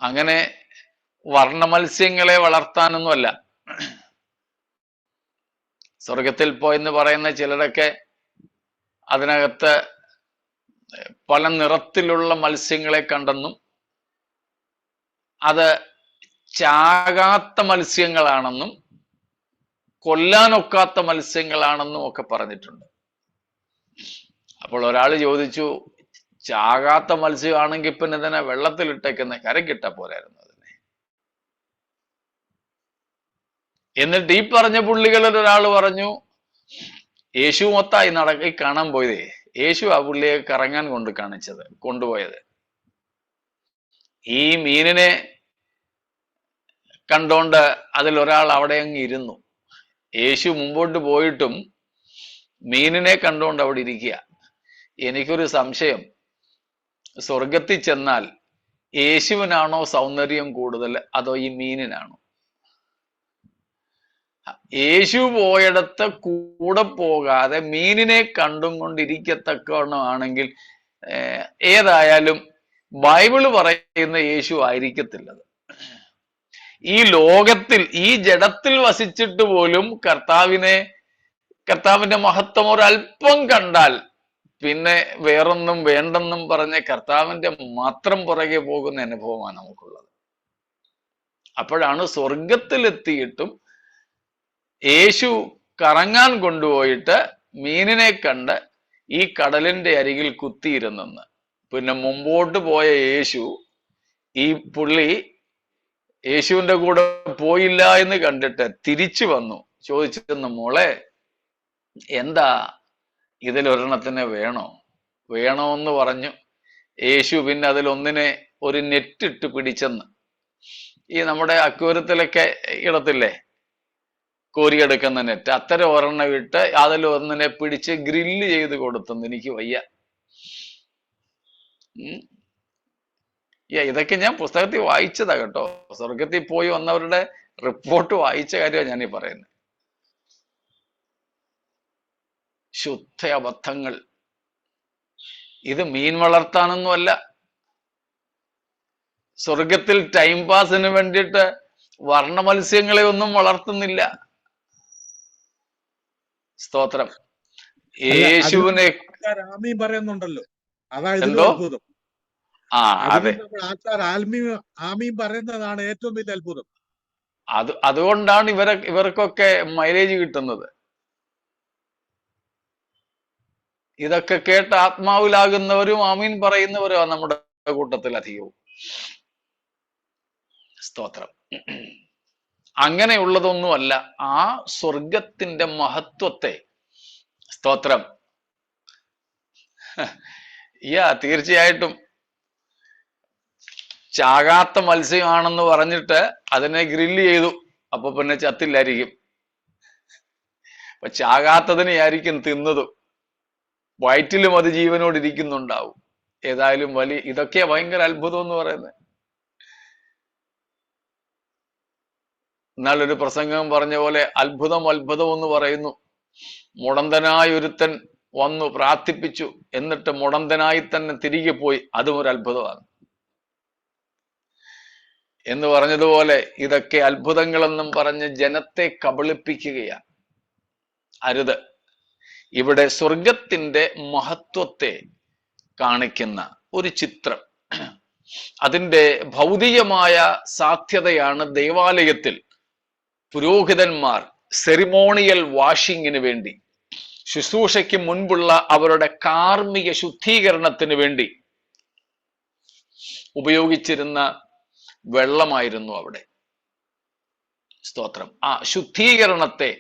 അങ്ങനെ വർണ്ണ മത്സ്യങ്ങളെ വളർത്താനൊന്നും അല്ല. സ്വർഗത്തിൽ പോയെന്ന് പറയുന്ന ചിലരൊക്കെ അതിനകത്ത് പല നിറത്തിലുള്ള മത്സ്യങ്ങളെ കണ്ടെന്നും അത് ചാകാത്ത മത്സ്യങ്ങളാണെന്നും കൊല്ലാനൊക്കാത്ത മത്സ്യങ്ങളാണെന്നും ഒക്കെ പറഞ്ഞിട്ടുണ്ട്. അപ്പോൾ ഒരാൾ ചോദിച്ചു, ചാകാത്ത മത്സ്യമാണെങ്കിൽ പിന്നെ ഇതിനെ വെള്ളത്തിലിട്ടേക്കുന്ന കരക്കിട്ട പോലായിരുന്നു അതിനെ. എന്നിട്ട് ഈ പറഞ്ഞ പുള്ളികളിൽ ഒരാൾ പറഞ്ഞു, യേശു മൊത്തായി കാണാൻ പോയതേ, യേശു ആ പുള്ളിയെ കറങ്ങാൻ കൊണ്ടുപോയത്. ഈ മീനിനെ കണ്ടോണ്ട് അതിലൊരാൾ അവിടെ അങ്ങ് ഇരുന്നു. യേശു മുമ്പോട്ട് പോയിട്ടും മീനിനെ കണ്ടുകൊണ്ട് അവിടെ ഇരിക്കുക. എനിക്കൊരു സംശയം, സ്വർഗത്തിൽ ചെന്നാൽ യേശുവിനാണോ സൗന്ദര്യം കൂടുതൽ അതോ ഈ മീനിനാണോ? യേശു പോയിടത്ത് കൂടെ പോകാതെ മീനിനെ കണ്ടും കൊണ്ടിരിക്കത്തക്കവണ്ണമാണെങ്കിൽ ഏതായാലും ബൈബിള് പറയുന്ന യേശു ആയിരിക്കത്തില്ലത്. ഈ ലോകത്തിൽ ഈ ജഡത്തിൽ വസിച്ചിട്ട് പോലും കർത്താവിന്റെ മഹത്വം ഒരല്പം കണ്ടാൽ പിന്നെ വേറൊന്നും വേണ്ടെന്നും പറഞ്ഞ് കർത്താവിന്റെ മാത്രം പുറകെ പോകുന്ന അനുഭവമാണ് നമുക്കുള്ളത്. അപ്പോഴാണ് സ്വർഗത്തിലെത്തിയിട്ടും യേശു കറങ്ങാൻ കൊണ്ടുപോയിട്ട് മീനിനെ കണ്ട് ഈ കടലിന്റെ അരികിൽ കുത്തിയിരുന്നെന്ന്. പിന്നെ മുമ്പോട്ട് പോയ യേശു, ഈ പുള്ളി യേശുവിന്റെ കൂടെ പോയില്ല എന്ന് കണ്ടിട്ട് തിരിച്ചു വന്നു. ചോദിച്ചെന്ന്, മോളെ എന്താ ഇതിലൊരെണ്ണത്തിനെ വേണോന്ന് പറഞ്ഞു. യേശു പിന്നെ അതിലൊന്നിനെ ഒരു നെറ്റിട്ട് പിടിച്ചെന്ന്. ഈ നമ്മുടെ അക്വേറിയത്തിലൊക്കെ ഇടത്തില്ലേ കോരിയെടുക്കുന്ന നെറ്റ്, അത്തരം ഒരെണ്ണം ഇട്ട് അതിലൊന്നിനെ പിടിച്ച് ഗ്രില്ല് ചെയ്ത് കൊടുത്തെന്ന്. എനിക്ക് വയ്യ. ഇതൊക്കെ ഞാൻ പുസ്തകത്തിൽ വായിച്ചതാ കേട്ടോ. സ്വർഗത്തിൽ പോയി വന്നവരുടെ റിപ്പോർട്ട് വായിച്ച കാര്യമാണ് ഞാനീ പറയുന്നത്. ശുദ്ധ അബദ്ധങ്ങൾ. ഇത് മീൻ വളർത്താനൊന്നുമല്ല. സ്വർഗത്തിൽ ടൈം പാസിന് വേണ്ടിയിട്ട് വർണ്ണ മത്സ്യങ്ങളെ ഒന്നും വളർത്തുന്നില്ല. സ്തോത്രം. യേശുവിനെ പറയുന്നുണ്ടല്ലോ, എന്തോ അതെ, ആമീൻ പറയുന്നതാണ് ഏറ്റവും വലിയ അത്ഭുതം. അതുകൊണ്ടാണ് ഇവർക്കൊക്കെ മൈലേജ് കിട്ടുന്നത്. ഇതൊക്കെ കേട്ട് ആത്മാവിലാകുന്നവരും ആമീൻ പറയുന്നവരും നമ്മുടെ കൂട്ടത്തിൽ അധികവും. സ്തോത്രം. അങ്ങനെയുള്ളതൊന്നുമല്ല ആ സ്വർഗത്തിന്റെ മഹത്വത്തെ. സ്തോത്രം. തീർച്ചയായിട്ടും ചാകാത്ത മത്സ്യമാണെന്ന് പറഞ്ഞിട്ട് അതിനെ ഗ്രില്ല് ചെയ്തു. അപ്പൊ പിന്നെ ചത്തില്ലായിരിക്കും. അപ്പൊ ചാകാത്തതിനെ ആയിരിക്കും തിന്നതും, വയറ്റിലും അത് ജീവനോട് ഇരിക്കുന്നുണ്ടാവും. ഏതായാലും ഇതൊക്കെയാ ഭയങ്കര അത്ഭുതം എന്ന് പറയുന്നത്. എന്നാൽ ഒരു പ്രസംഗം പറഞ്ഞ പോലെ അത്ഭുതം അത്ഭുതം എന്ന് പറയുന്നു. മുടന്തനായ ഒരുത്തൻ വന്നു പ്രാർത്ഥിപ്പിച്ചു, എന്നിട്ട് മുടന്തനായി തന്നെ തിരികെ പോയി. അതും ഒരു അത്ഭുതമാണ് എന്ന് പറഞ്ഞതുപോലെ ഇതൊക്കെ അത്ഭുതങ്ങളെന്നും പറഞ്ഞ് ജനത്തെ കബളിപ്പിക്കുകയാണ്. അരുത്. ഇവിടെ സ്വർഗത്തിന്റെ മഹത്വത്തെ കാണിക്കുന്ന ഒരു ചിത്രം, അതിൻ്റെ ഭൗതികമായ സാധ്യതയാണ് ദേവാലയത്തിൽ പുരോഹിതന്മാർ സെറിമോണിയൽ വാഷിങ്ങിന് വേണ്ടി, ശുശ്രൂഷയ്ക്ക് മുൻപുള്ള അവരുടെ കാർമ്മിക ശുദ്ധീകരണത്തിന് വേണ്ടി ഉപയോഗിച്ചിരുന്ന വെള്ളമായിരുന്നു അവിടെ. സ്തോത്രം. ആ ശുദ്ധീകരണത്തെ,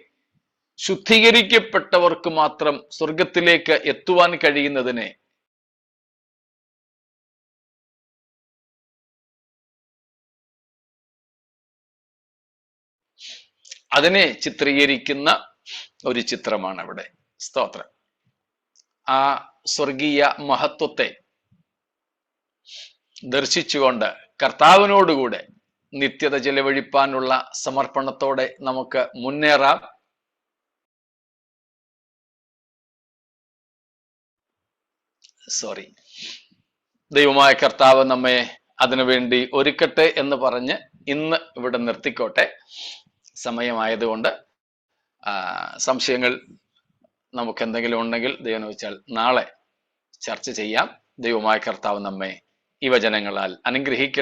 ശുദ്ധീകരിക്കപ്പെട്ടവർക്ക് മാത്രം സ്വർഗത്തിലേക്ക് എത്തുവാൻ കഴിയുന്നതിനെ അതിനെ ചിത്രീകരിക്കുന്ന ഒരു ചിത്രമാണ് അവിടെ. സ്തോത്രം. ആ സ്വർഗീയ മഹത്വത്തെ ദർശിച്ചുകൊണ്ട് കർത്താവിനോടുകൂടെ നിത്യത ചെലവഴിപ്പാനുള്ള സമർപ്പണത്തോടെ നമുക്ക് മുന്നേറാം. ദൈവമായ കർത്താവ് നമ്മെ അതിനുവേണ്ടി ഒരുക്കട്ടെ എന്ന് പറഞ്ഞ് ഇന്ന് ഇവിടെ നിർത്തിക്കോട്ടെ. സമയമായതുകൊണ്ട് സംശയങ്ങൾ നമുക്ക് എന്തെങ്കിലും ഉണ്ടെങ്കിൽ ദൈവം വെച്ചാൽ നാളെ ചർച്ച ചെയ്യാം. ദൈവമായ കർത്താവ് നമ്മെ ഈ വചനങ്ങളാൽ അനുഗ്രഹിക്കട്ടെ.